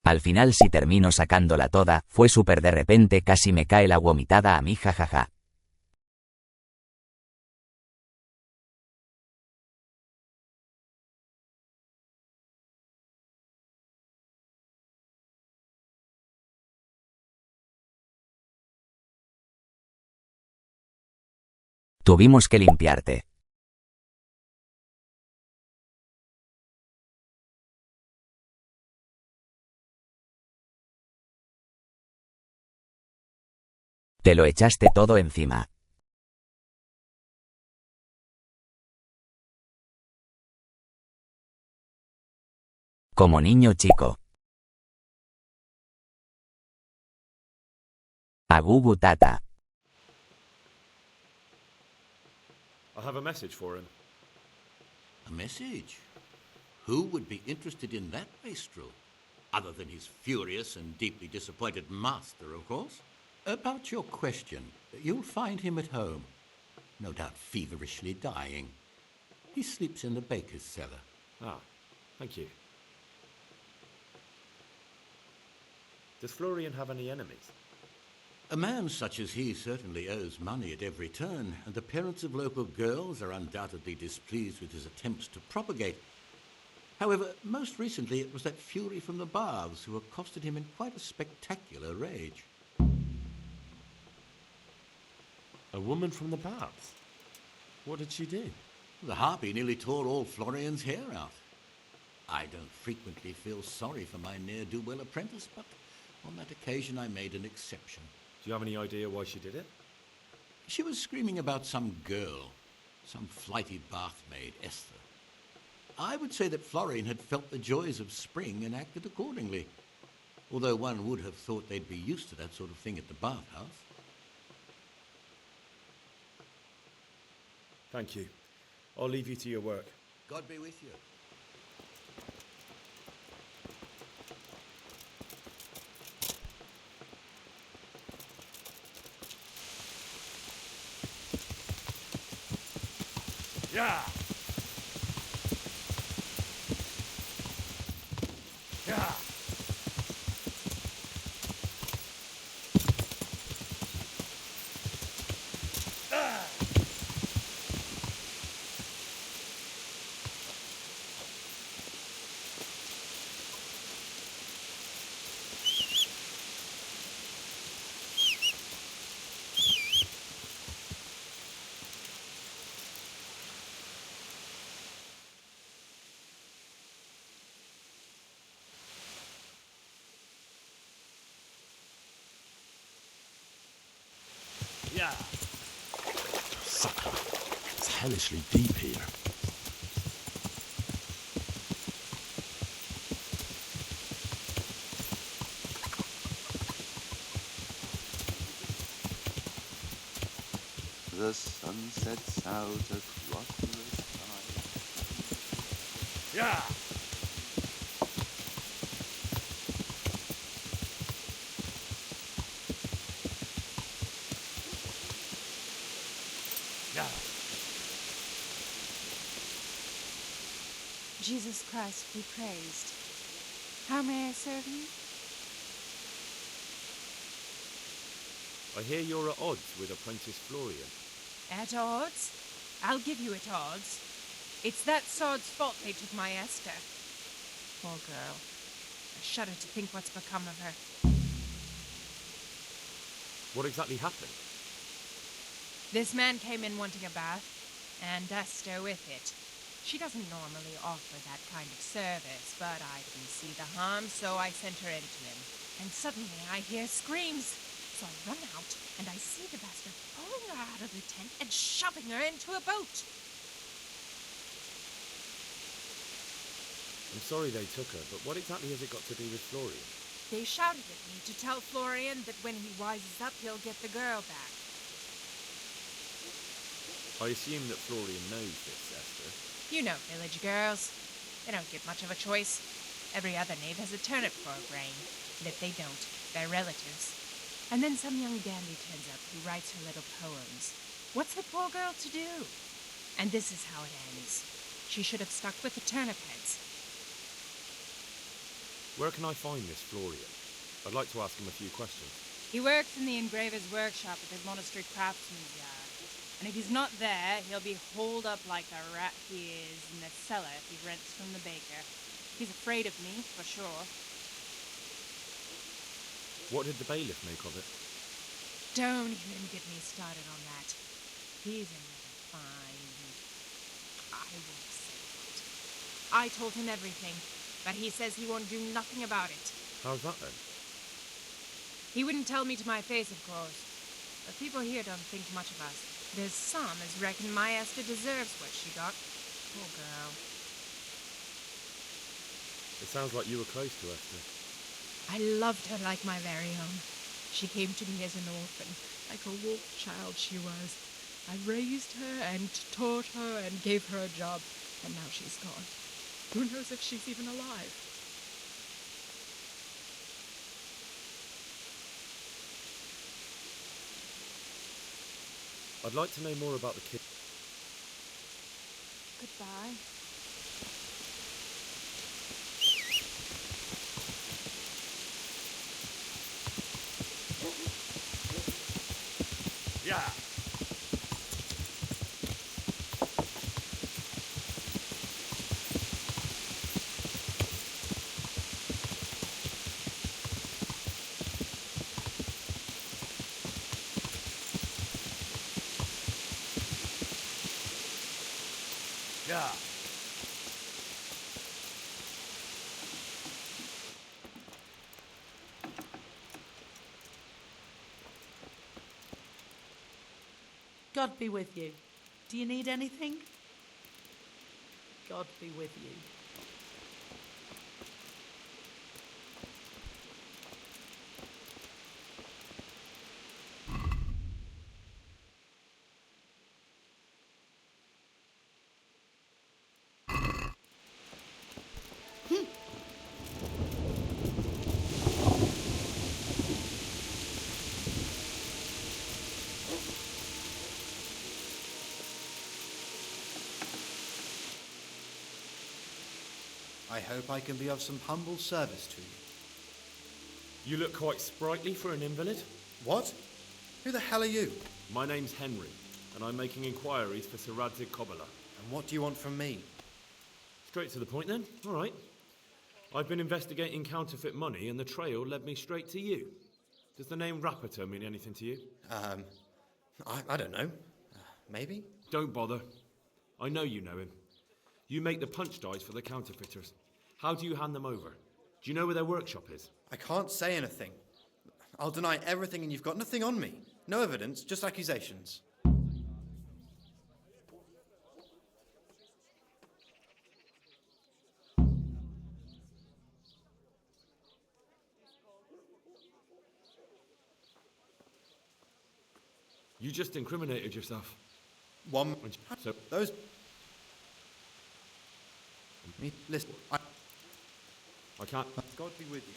Al final si termino sacándola toda, fue súper de repente, casi me cae la vomitada a mí, jajaja. Tuvimos que limpiarte. Te lo echaste todo encima. Como niño chico. Agubu tata. I have a message for him. A message? Who would be interested in that wastrel? Other than his furious and deeply disappointed master, of course. About your question, you'll find him at home. No doubt feverishly dying. He sleeps in the baker's cellar. Ah, thank you. Does Florian have any enemies? A man such as he certainly owes money at every turn, and the parents of local girls are undoubtedly displeased with his attempts to propagate. However, most recently it was that fury from the baths who accosted him in quite a spectacular rage. A woman from the baths? What did she do? The harpy nearly tore all Florian's hair out. I don't frequently feel sorry for my ne'er-do-well apprentice, but on that occasion I made an exception. Do you have any idea why she did it? She was screaming about some girl, some flighty bathmaid, Esther. I would say that Florian had felt the joys of spring and acted accordingly, although one would have thought they'd be used to that sort of thing at the bathhouse. Thank you. I'll leave you to your work. God be with you. Yeah! Yeah! Yeah! Sucker. It's hellishly deep here. The sun sets out across the sky. Jesus Christ be praised. How may I serve you? I hear you're at odds with Apprentice Florian. At odds? I'll give you at odds. It's that sword's fault they took my Esther. Poor girl. I shudder to think what's become of her. What exactly happened? This man came in wanting a bath, and Esther with it. She doesn't normally offer that kind of service, but I didn't see the harm, so I sent her in to him. And suddenly I hear screams. So I run out, and I see the bastard pulling her out of the tent and shoving her into a boat. I'm sorry they took her, but what exactly has it got to do with Florian? They shouted at me to tell Florian that when he wises up, he'll get the girl back. I assume that Florian knows this, Esther. You know village girls. They don't get much of a choice. Every other knave has a turnip for a grain, and if they don't, they're relatives. And then some young dandy turns up who writes her little poems. What's the poor girl to do? And this is how it ends. She should have stuck with the turnip heads. Where can I find this Florian? I'd like to ask him a few questions. He works in the engraver's workshop at the monastery craftsman's yard. And if he's not there, he'll be holed up like the rat he is in the cellar if he rents from the baker. He's afraid of me, for sure. What did the bailiff make of it? Don't even get me started on that. He's another fine. I won't say it. I told him everything, but he says he won't do nothing about it. How's that then? He wouldn't tell me to my face, of course. But people here don't think much of us. There's some as reckon my Esther deserves what she got. Poor girl. It sounds like you were close to Esther. I loved her like my very own. She came to me as an orphan, like a wolf child she was. I raised her and taught her and gave her a job, and now she's gone. Who knows if she's even alive? I'd like to know more about the kid. Goodbye. Yeah. Yeah. God be with you. Do you need anything? God be with you. I hope I can be of some humble service to you. You look quite sprightly for an invalid. What? Who the hell are you? My name's Henry, and I'm making inquiries for Sir Radzig Kobyla. And what do you want from me? Straight to the point then. All right. I've been investigating counterfeit money, and the trail led me straight to you. Does the name Rapiter mean anything to you? I don't know. Maybe? Don't bother. I know you know him. You make the punch dies for the counterfeiters. How do you hand them over? Do you know where their workshop is? I can't say anything. I'll deny everything and you've got nothing on me. No evidence, just accusations. You just incriminated yourself. One. So Those. Listen, I can't. God be with you.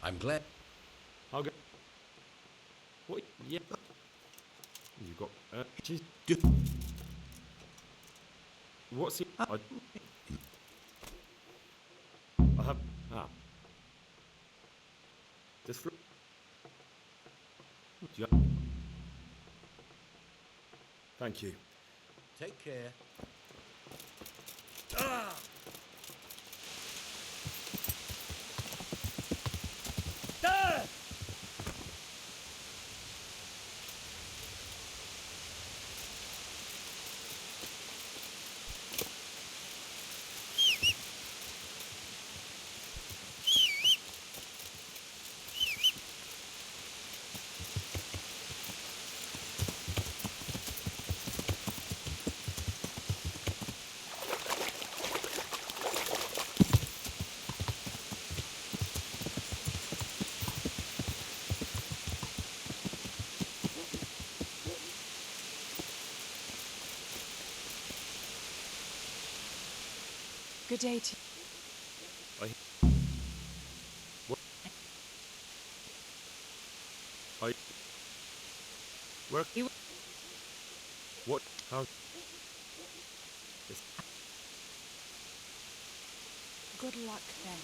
I'm glad. I'll go. What? Yeah. You got. Just. What's he? I have. Ah. Disfruten. Thank you. Take care. Ah! Ah! Good day to What? Where? What? How? Good luck then.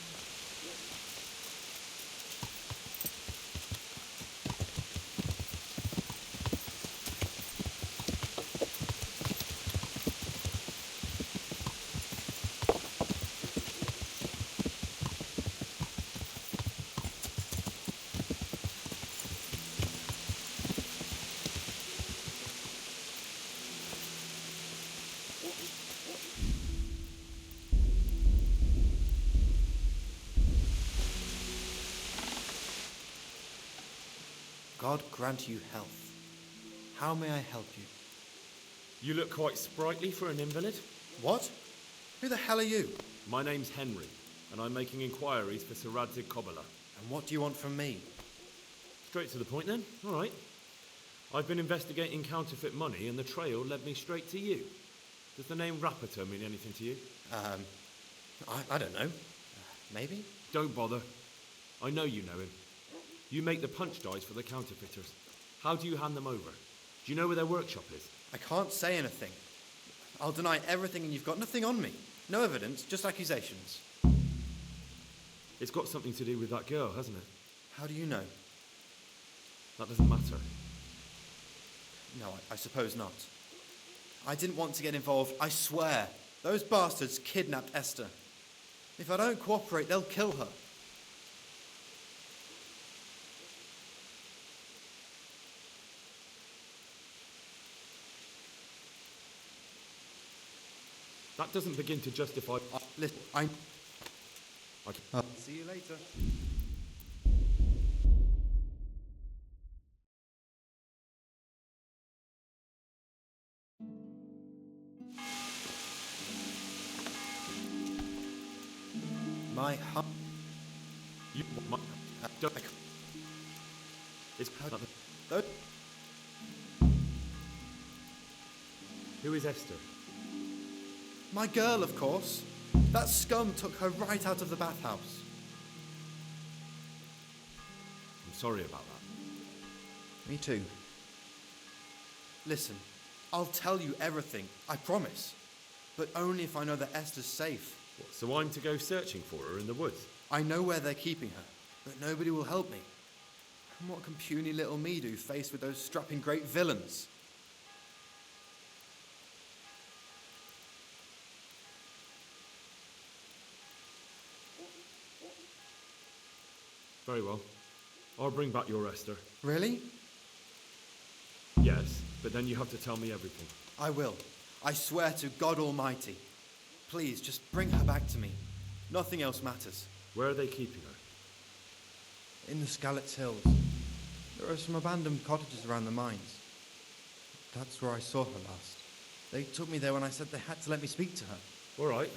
God grant you health. How may I help you? You look quite sprightly for an invalid. What? Who the hell are you? My name's Henry, and I'm making inquiries for Sir Radzig Kobyla. And what do you want from me? Straight to the point then. All right. I've been investigating counterfeit money, and the trail led me straight to you. Does the name Rapiter mean anything to you? I don't know. Maybe? Don't bother. I know you know him. You make the punch dies for the counterfeiters. How do you hand them over? Do you know where their workshop is? I can't say anything. I'll deny everything and you've got nothing on me. No evidence, just accusations. It's got something to do with that girl, hasn't it? How do you know? That doesn't matter. No, I suppose not. I didn't want to get involved, I swear. Those bastards kidnapped Esther. If I don't cooperate, they'll kill her. That doesn't begin to justify... Listen, see you later. My heart... You... My... Don't... It's... Who is Esther? My girl, of course. That scum took her right out of the bathhouse. I'm sorry about that. Me too. Listen, I'll tell you everything, I promise. But only if I know that Esther's safe. What, so I'm to go searching for her in the woods? I know where they're keeping her, but nobody will help me. And what can puny little me do faced with those strapping great villains? Very well. I'll bring back your Esther. Really? Yes, but then you have to tell me everything. I will. I swear to God Almighty. Please, just bring her back to me. Nothing else matters. Where are they keeping her? In the Skalitz Hills. There are some abandoned cottages around the mines. That's where I saw her last. They took me there when I said they had to let me speak to her. All right.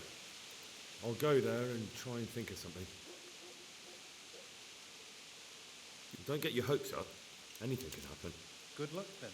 I'll go there and try and think of something. Don't get your hopes up. Anything can happen. Good luck then.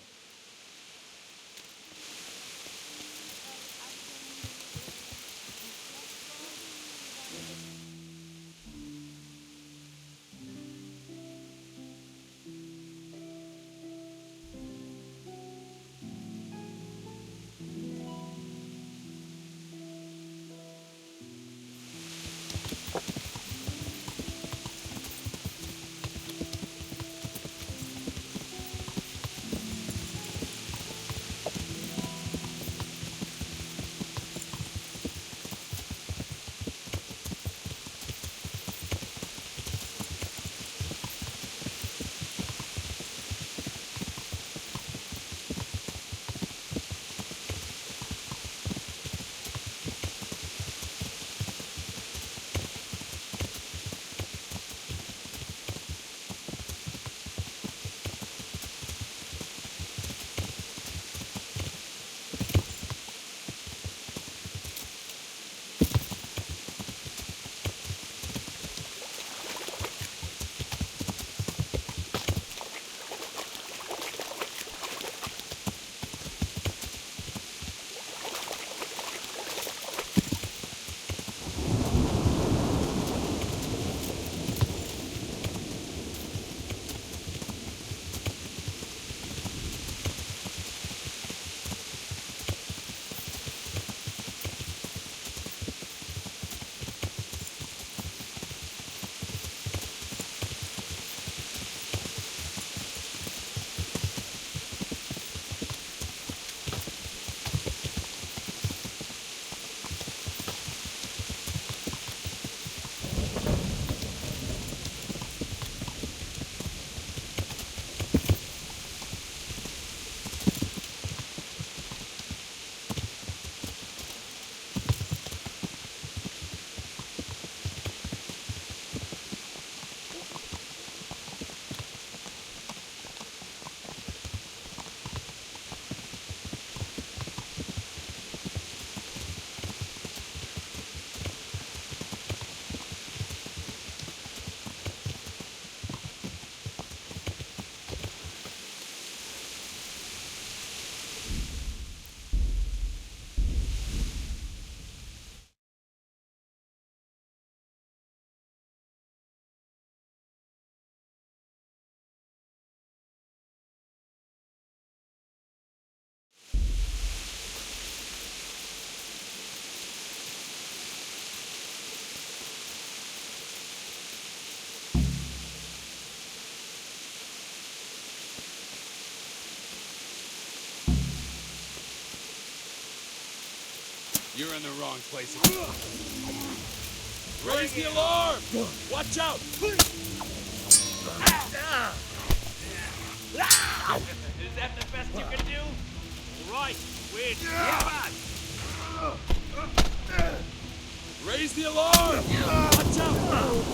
You're in the wrong place again. Raise the alarm! Watch out! Is that the best you can do? Right, wait. Raise the alarm! Watch out!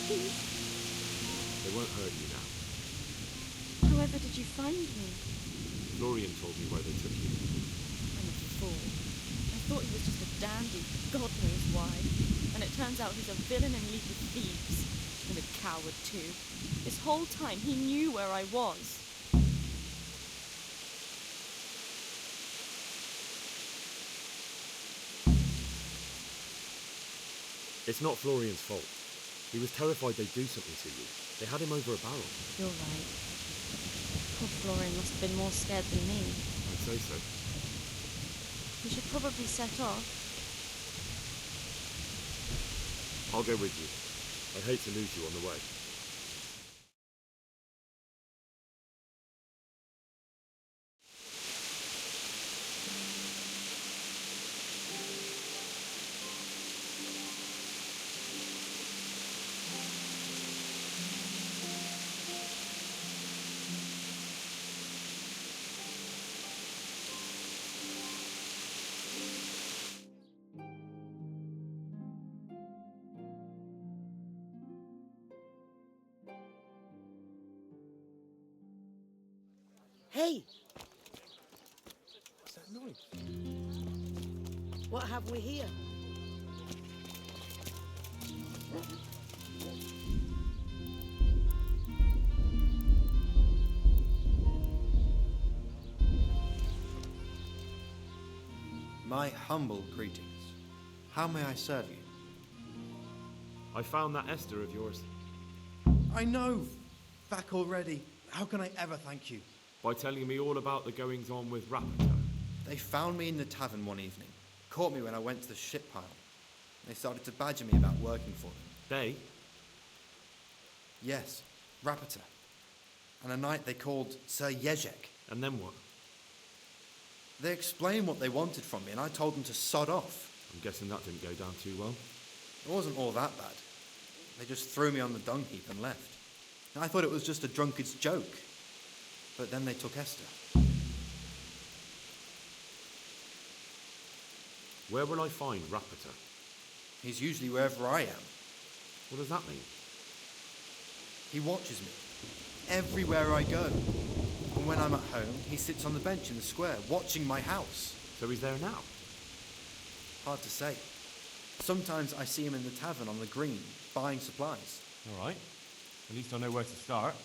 They won't hurt you now. However did you find me? Florian told me where they took you. I'm a fool. I thought he was just a dandy, God knows why. And it turns out he's a villain in league with thieves. And a coward too. This whole time he knew where I was. It's not Florian's fault. He was terrified they'd do something to you. They had him over a barrel. You're right. Poor Florian must have been more scared than me. I'd say so. We should probably set off. I'll go with you. I'd hate to lose you on the way. Hey! What's that noise? What have we here? My humble greetings. How may I serve you? I found that Esther of yours. I know! Back already. How can I ever thank you? By telling me all about the goings-on with Rapita. They found me in the tavern one evening. Caught me when I went to the ship pile. They started to badger me about working for them. They? Yes, Rapita. And a knight they called Sir Jezek. And then what? They explained what they wanted from me and I told them to sod off. I'm guessing that didn't go down too well. It wasn't all that bad. They just threw me on the dung heap and left. I thought it was just a drunkard's joke. But then they took Esther. Where will I find Rapita? He's usually wherever I am. What does that mean? He watches me. Everywhere I go. And when I'm at home, he sits on the bench in the square, watching my house. So he's there now? Hard to say. Sometimes I see him in the tavern on the green, buying supplies. All right. At least I know where to start.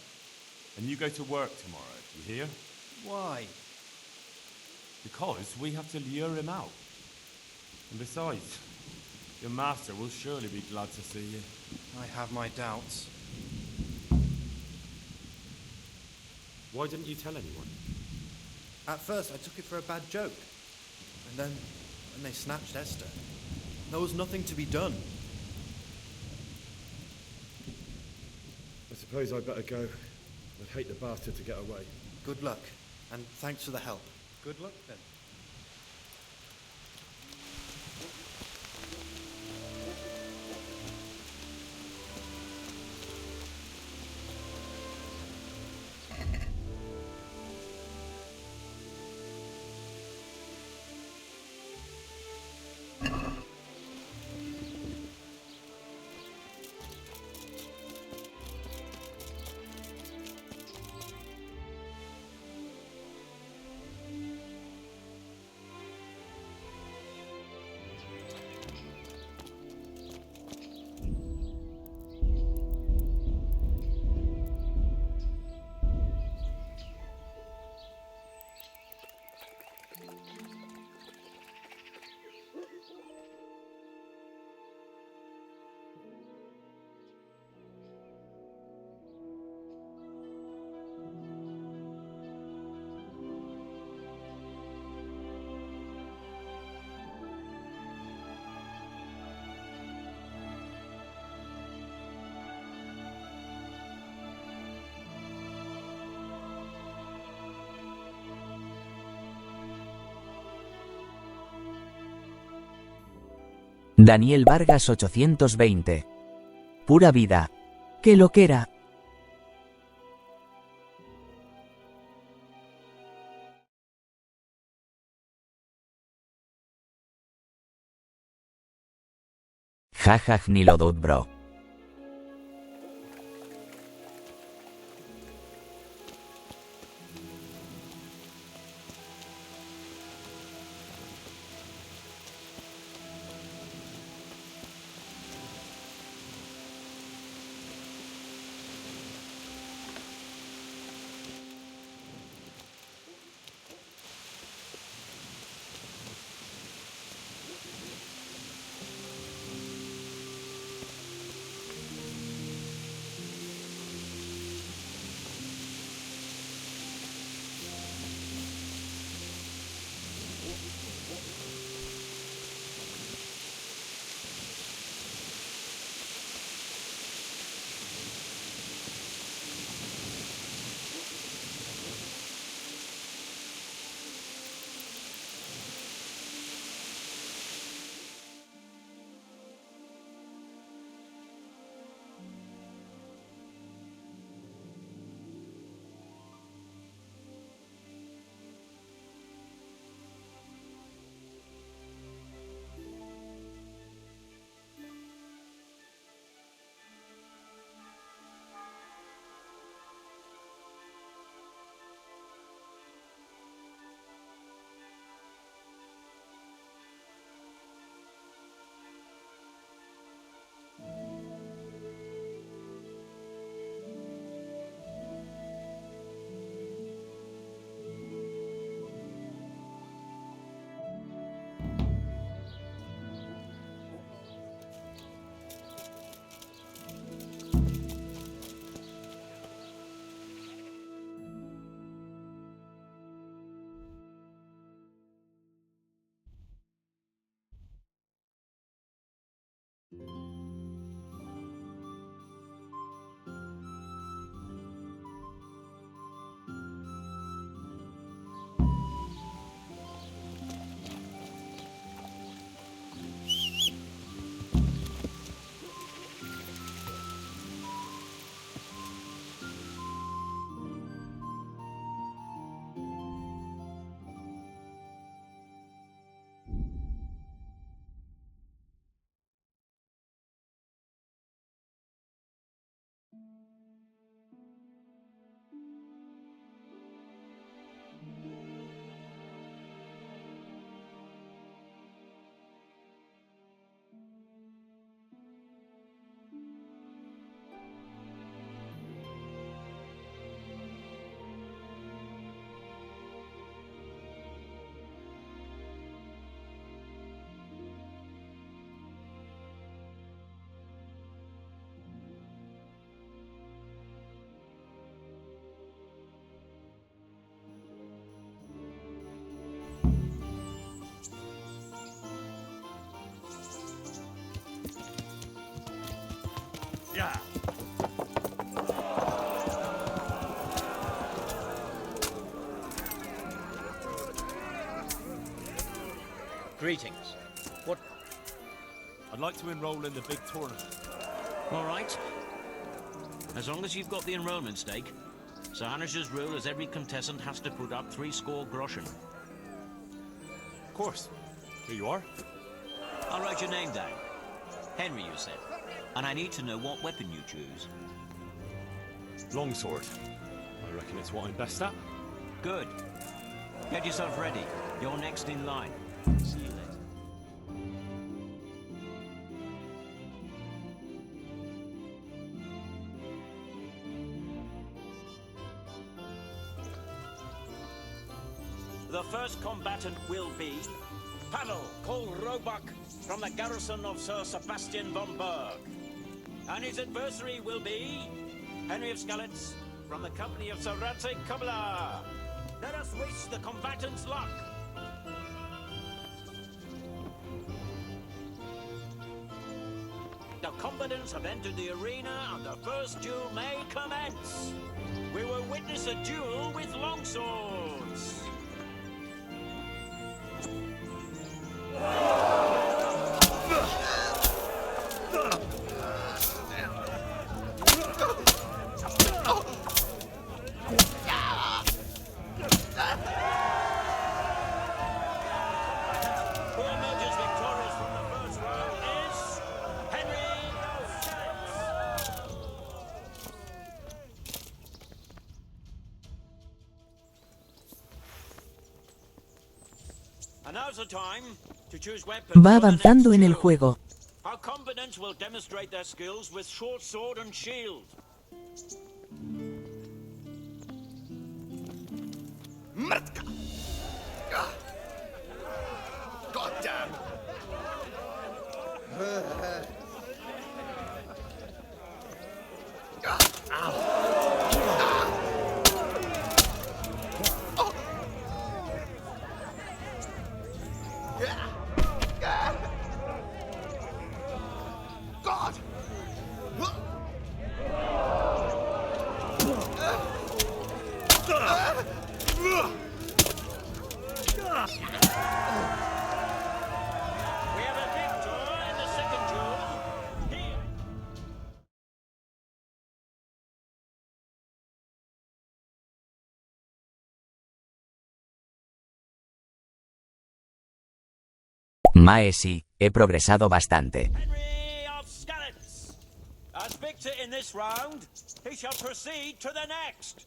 And you go to work tomorrow, you hear? Why? Because we have to lure him out. And besides, your master will surely be glad to see you. I have my doubts. Why didn't you tell anyone? At first I took it for a bad joke. And then, when they snatched Esther, there was nothing to be done. I suppose I'd better go. I'd hate the bastard to get away. Good luck, and thanks for the help. Good luck then. Daniel Vargas 820. Pura vida. ¡Qué loquera! Jajaj ni lo dude, bro. Yeah. Greetings. What? I'd like to enroll in the big tournament. All right. As long as you've got the enrollment stake, Sir Hanish's rule is every contestant has to put up 3 score groschen. Of course. Here you are. I'll write your name down. Henry, you said. And I need to know what weapon you choose. Longsword. I reckon it's what I'm best at. Good. Get yourself ready. You're next in line. See you later. The first combatant will be Paddle, called Roebuck, from the garrison of Sir Sebastian von Berg. And his adversary will be Henry of Skalitz, from the company of Sir Radze Kubla. Let us wish the combatants luck. The combatants have entered the arena and the first duel may commence. We will witness a duel with longswords. And now's the time to choose weapons. Va avanzando en el juego. Our combatants will demonstrate their skills with short sword and shield. Mrtka! God damn! God! We have a victor in the second duel. Here. Mae sí, he progresado bastante. Henry of Skallets. As victor in this round, he shall proceed to the next.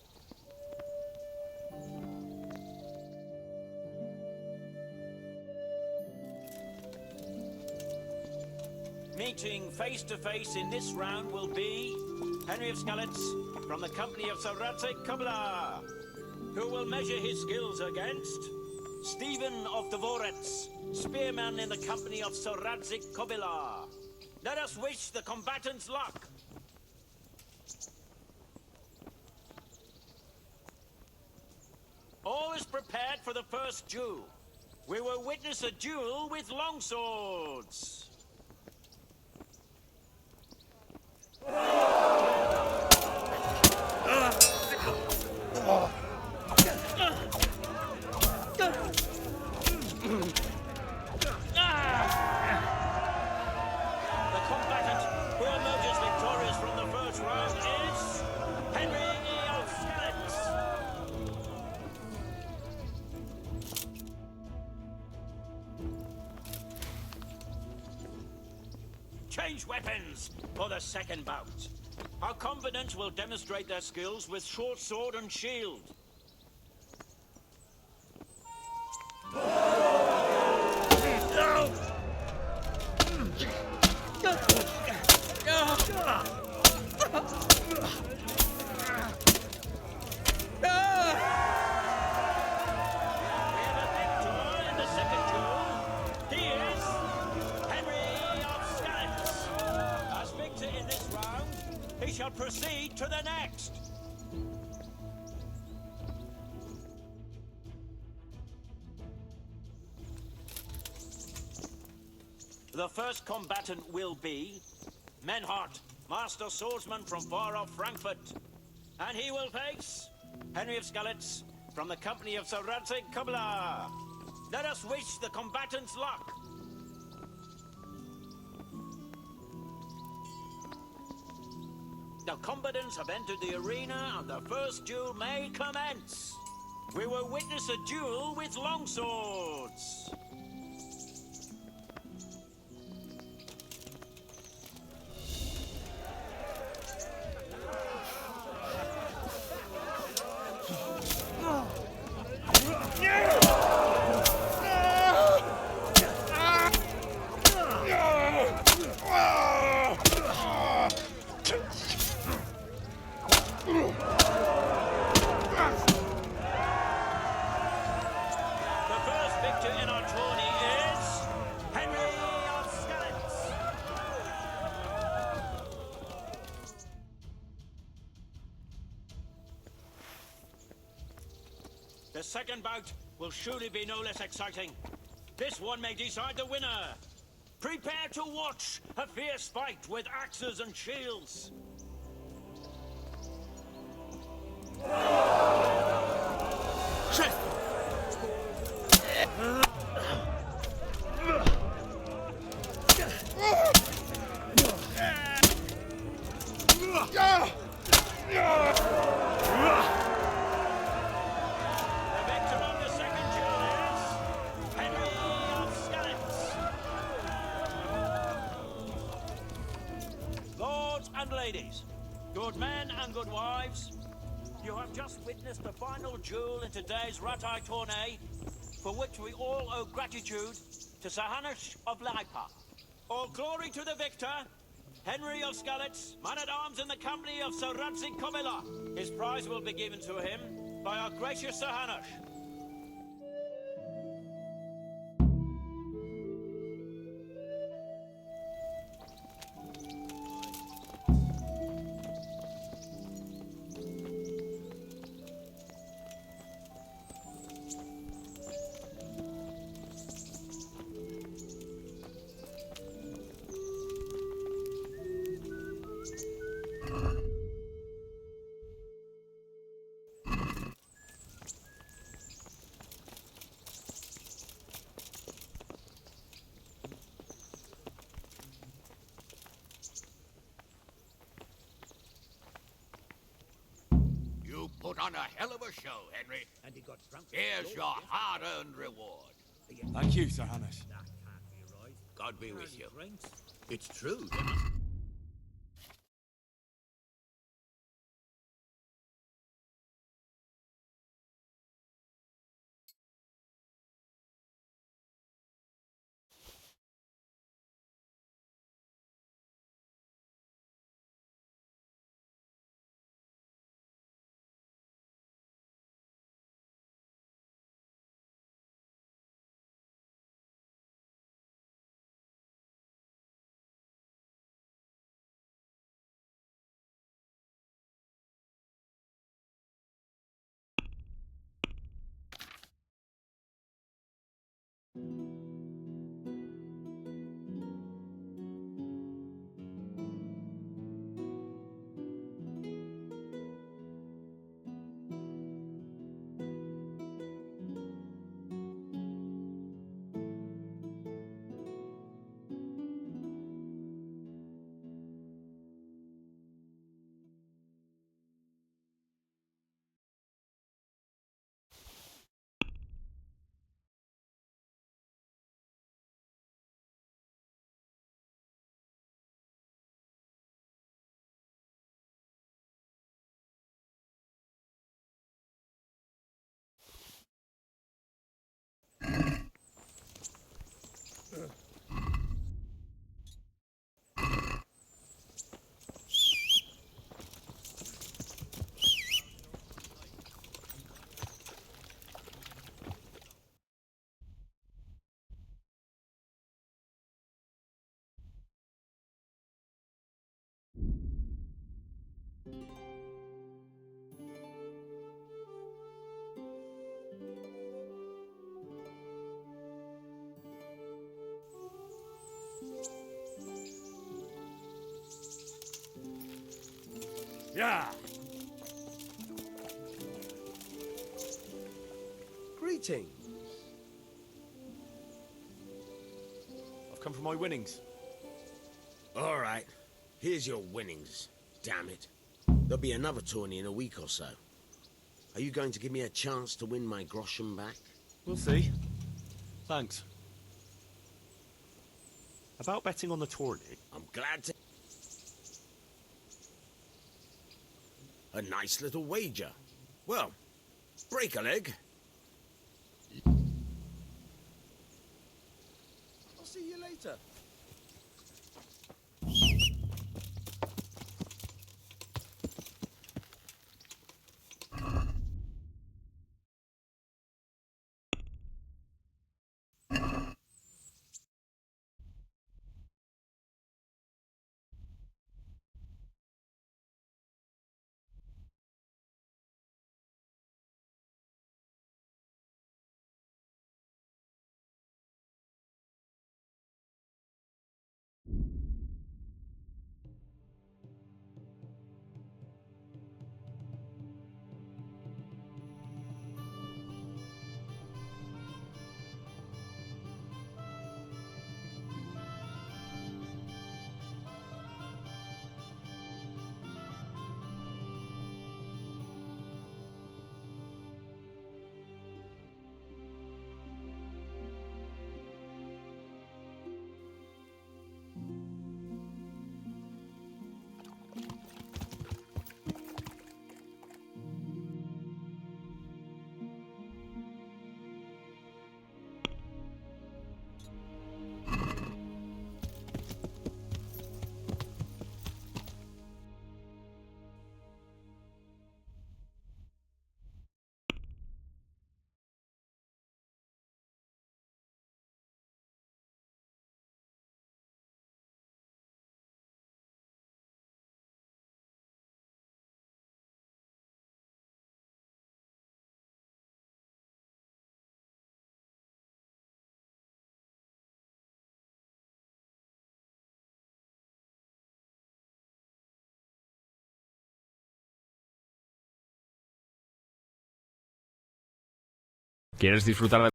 Meeting face to face in this round will be Henry of Skallets from the company of Pura, who will measure his skills against Stephen of Dvorets, spearman in the company of Kobila. Let us wish the combatants luck. All is prepared for the first duel. We will witness a duel with longswords. The combatant who emerges victorious from the first round is Henry of Skallets. Change weapons for the second bout. Our combatants will demonstrate their skills with short sword and shield. Shall proceed to the next. The first combatant will be Menhart, master swordsman from far off Frankfurt, and he will face Henry of Skallets from the company of Kobila. Let us wish the combatants luck. The combatants have entered the arena and the first duel may commence. We will witness a duel with longswords. The second bout will surely be no less exciting. This one may decide the winner. Prepare to watch a fierce fight with axes and shields. Ladies, good men and good wives, you have just witnessed the final duel in today's Ratai tourney for which we all owe gratitude to Sir Hanush of Lipa. All glory to the victor, Henry of Skalitz, man-at-arms in the company of Sir Radzik Kobila. His prize will be given to him by our gracious Sir Hanush. You put on a hell of a show, Henry. And he got drunk. Here's your hard-earned reward. Thank you, Sir Hanush. God be with you. Drinks. It's true. Yeah. Greetings. I've come for my winnings. All right. Here's your winnings. Damn it. There'll be another tourney in a week or so. Are you going to give me a chance to win my groschen back? We'll see. Thanks. About betting on the tourney. I'm glad to... A nice little wager. Well, break a leg. I'll see you later. ¿Quieres disfrutar de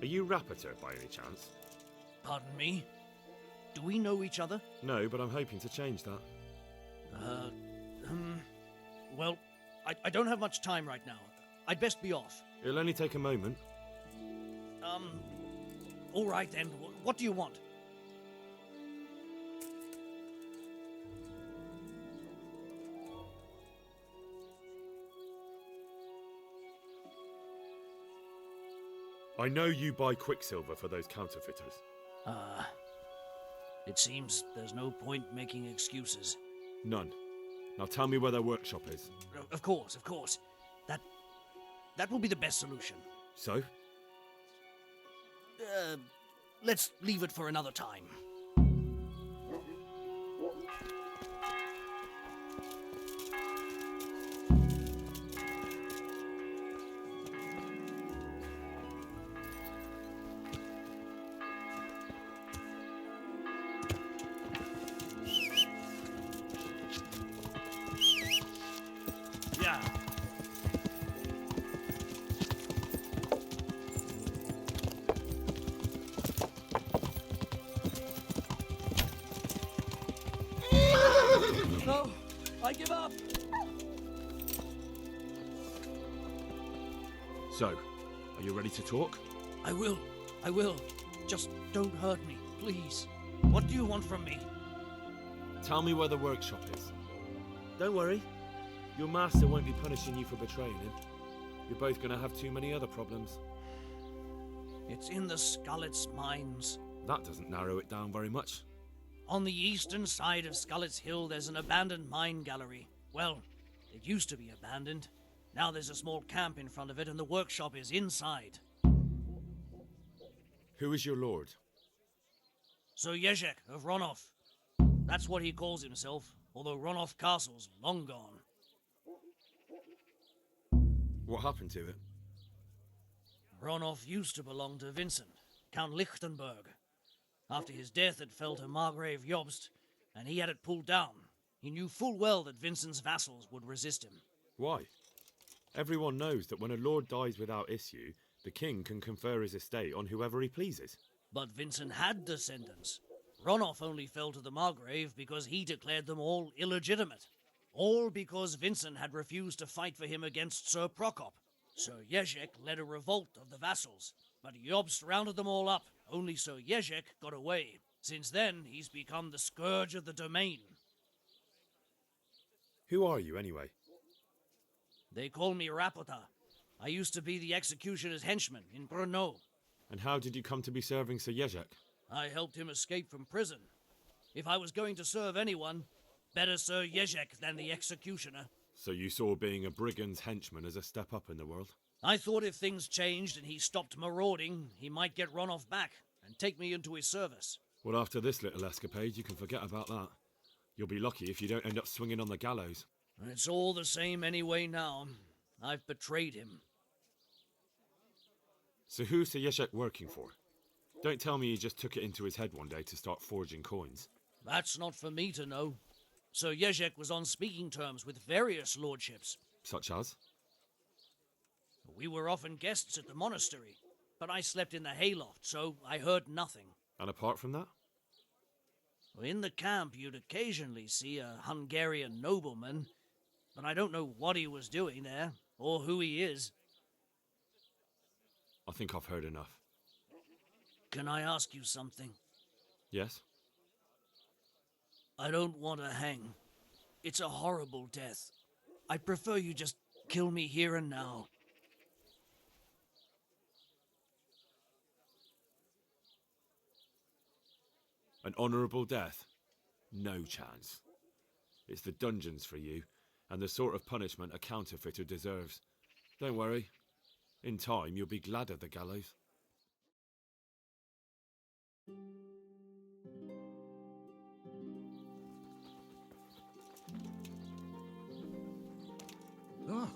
Are you Rapiter by any chance? Pardon me? Do we know each other? No, but I'm hoping to change that. Well, I don't have much time right now. I'd best be off. It'll only take a moment. All right then. What do you want? I know you buy quicksilver for those counterfeiters. It seems there's no point making excuses. None. Now tell me where their workshop is. Of course. That will be the best solution. So? Let's leave it for another time. Yeah. No, I give up. So, are you ready to talk? I will. Just don't hurt me, please. What do you want from me? Tell me where the workshop is. Don't worry. Your master won't be punishing you for betraying him. You're both going to have too many other problems. It's in the Skullet's mines. That doesn't narrow it down very much. On the eastern side of Skullet's Hill, there's an abandoned mine gallery. Well, it used to be abandoned. Now there's a small camp in front of it, and the workshop is inside. Who is your lord? Sir Jezek of Ronov. That's what he calls himself, although Ronov Castle's long gone. What happened to it? Ronov used to belong to Vincent, Count Lichtenberg. After his death, it fell to Margrave Jobst, and he had it pulled down. He knew full well that Vincent's vassals would resist him. Why? Everyone knows that when a lord dies without issue, the king can confer his estate on whoever he pleases. But Vincent had descendants. Ronov only fell to the Margrave because he declared them all illegitimate. All because Vincent had refused to fight for him against Sir Prokop. Sir Jezek led a revolt of the vassals, but Jobst rounded them all up. Only Sir Jezek got away. Since then, he's become the scourge of the domain. Who are you, anyway? They call me Rapota. I used to be the executioner's henchman in Brno. And how did you come to be serving Sir Jezek? I helped him escape from prison. If I was going to serve anyone, better Sir Jezek than the executioner. So you saw being a brigand's henchman as a step up in the world? I thought if things changed and he stopped marauding, he might get Ronov back and take me into his service. Well, after this little escapade, you can forget about that. You'll be lucky if you don't end up swinging on the gallows. It's all the same anyway now. I've betrayed him. So who's Sir Jezek working for? Don't tell me he just took it into his head one day to start forging coins. That's not for me to know. Sir Jezek was on speaking terms with various lordships. Such as? We were often guests at the monastery, but I slept in the hayloft, so I heard nothing. And apart from that? In the camp, you'd occasionally see a Hungarian nobleman, but I don't know what he was doing there, or who he is. I think I've heard enough. Can I ask you something? Yes? I don't want to hang. It's a horrible death. I'd prefer you just kill me here and now. An honourable death? No chance. It's the dungeons for you, and the sort of punishment a counterfeiter deserves. Don't worry. In time, you'll be glad of the gallows. Oh.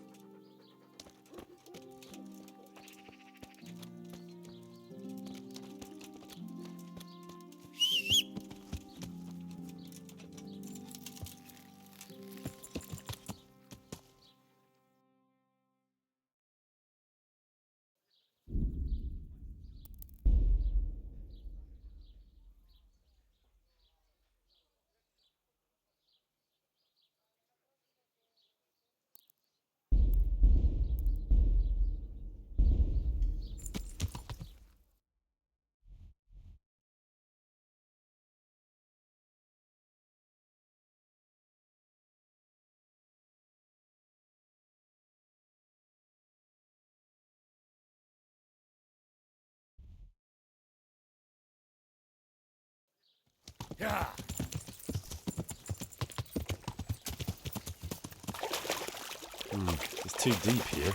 It's too deep here.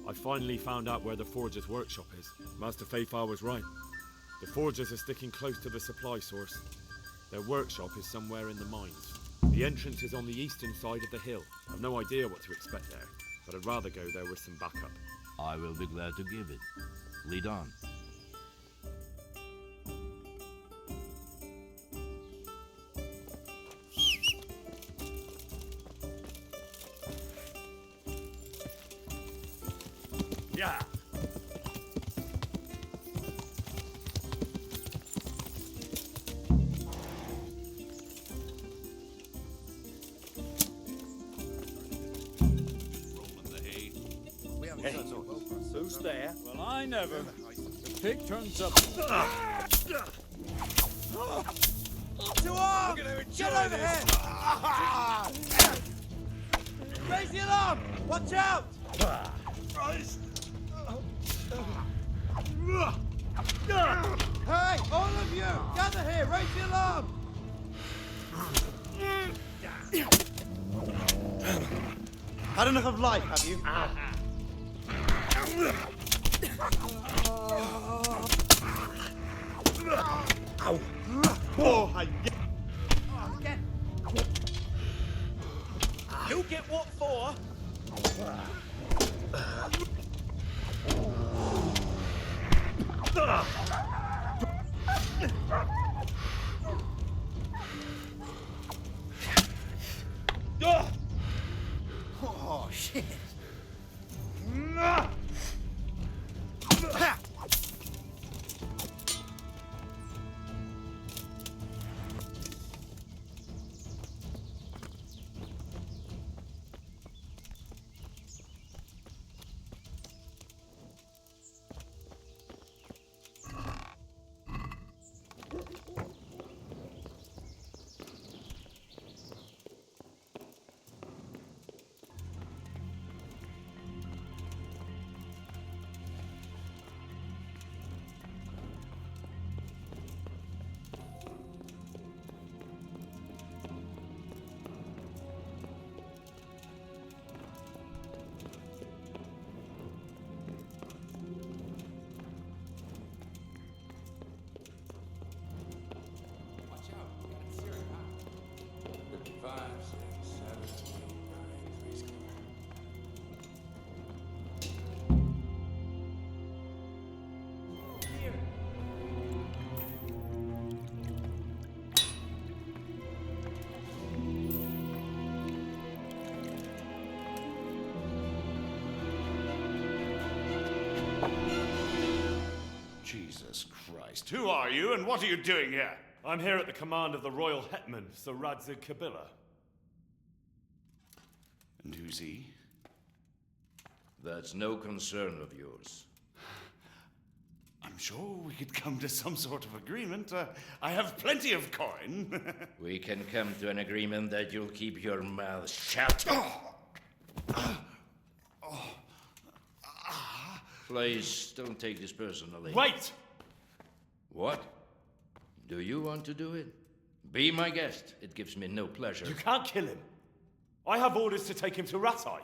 I finally found out where the Forger's workshop is. Master Fayfar was right. The Forgers are sticking close to the supply source. Their workshop is somewhere in the mines. The entrance is on the eastern side of the hill. I've no idea what to expect there, but I'd rather go there with some backup. I will be glad to give it. Lead on. Yeah. Hey, who's there? Well, I never. The pig turns up. To arms! Get over here! Raise the alarm! Watch out! Christ! Hey, all of you! Gather here! Raise the alarm! Had enough of life, have you? Ow! Oh, I get. You get what for? Oh, shit. Jesus Christ. Who are you and what are you doing here? I'm here at the command of the Royal Hetman, Sir Radzig Kabila. And who's he? That's no concern of yours. I'm sure we could come to some sort of agreement. I have plenty of coin. We can come to an agreement that you'll keep your mouth shut. Please, don't take this personally. Wait! What? Do you want to do it? Be my guest. It gives me no pleasure. You can't kill him. I have orders to take him to Ratai.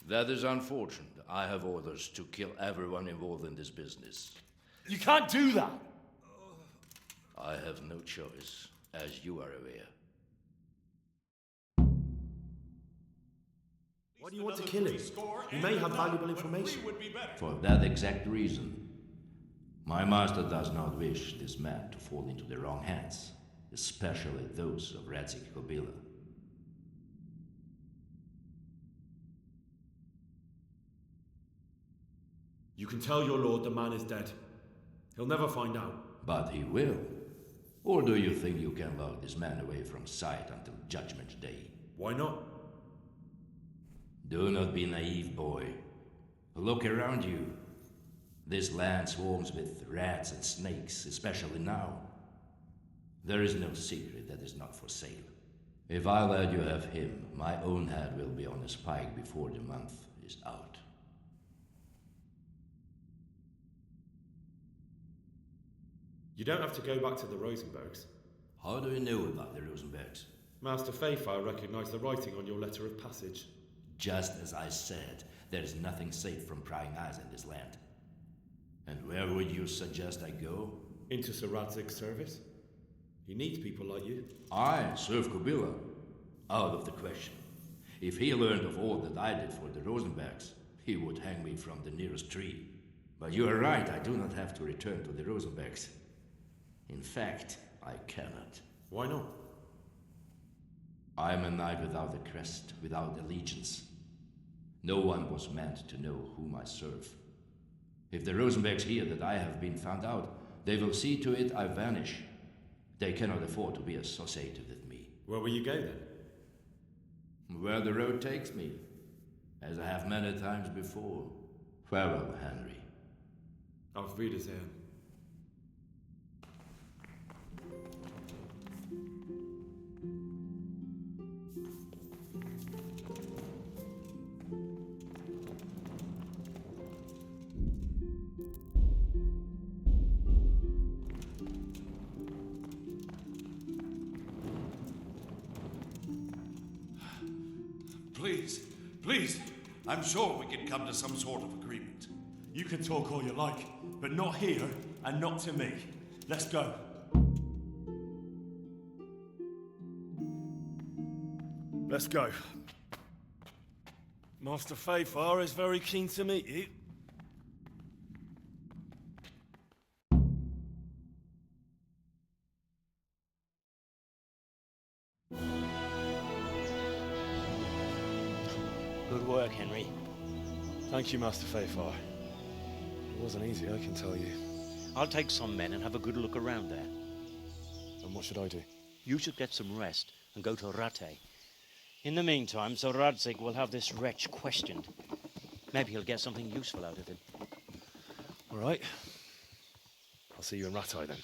That is unfortunate. I have orders to kill everyone involved in this business. You can't do that. I have no choice, as you are aware. Why do you want to kill him? He may have valuable information. For that exact reason. My master does not wish this man to fall into the wrong hands, especially those of Radzik Kobila. You can tell your lord the man is dead. He'll never find out. But he will. Or do you think you can lock this man away from sight until Judgment Day? Why not? Do not be naive, boy. Look around you. This land swarms with rats and snakes, especially now. There is no secret that is not for sale. If I let you have him, my own head will be on a spike before the month is out. You don't have to go back to the Rosenbergs. How do you know about the Rosenbergs? Master Fayfire recognized the writing on your letter of passage. Just as I said, there is nothing safe from prying eyes in this land. And where would you suggest I go? Into Sir Radzig's service. He needs people like you. I serve Kobila. Out of the question. If he learned of all that I did for the Rosenbergs, he would hang me from the nearest tree. But you are right, I do not have to return to the Rosenbergs. In fact, I cannot. Why not? I am a knight without a crest, without allegiance. No one was meant to know whom I serve. If the Rosenbergs hear that I have been found out, they will see to it I vanish. They cannot afford to be associated with me. Where will you go then? Where the road takes me, as I have many times before. Farewell, Henry. Auf Wiedersehen. Please, I'm sure we can come to some sort of agreement. You can talk all you like, but not here and not to me. Let's go. Let's go. Master Fayfire is very keen to meet you. Good work, Henry. Thank you, Master Fayfire. It wasn't easy, I can tell you. I'll take some men and have a good look around there. And what should I do? You should get some rest and go to Rate. In the meantime, Sir Radzik will have this wretch questioned. Maybe he'll get something useful out of him. All right. I'll see you in Ratai then.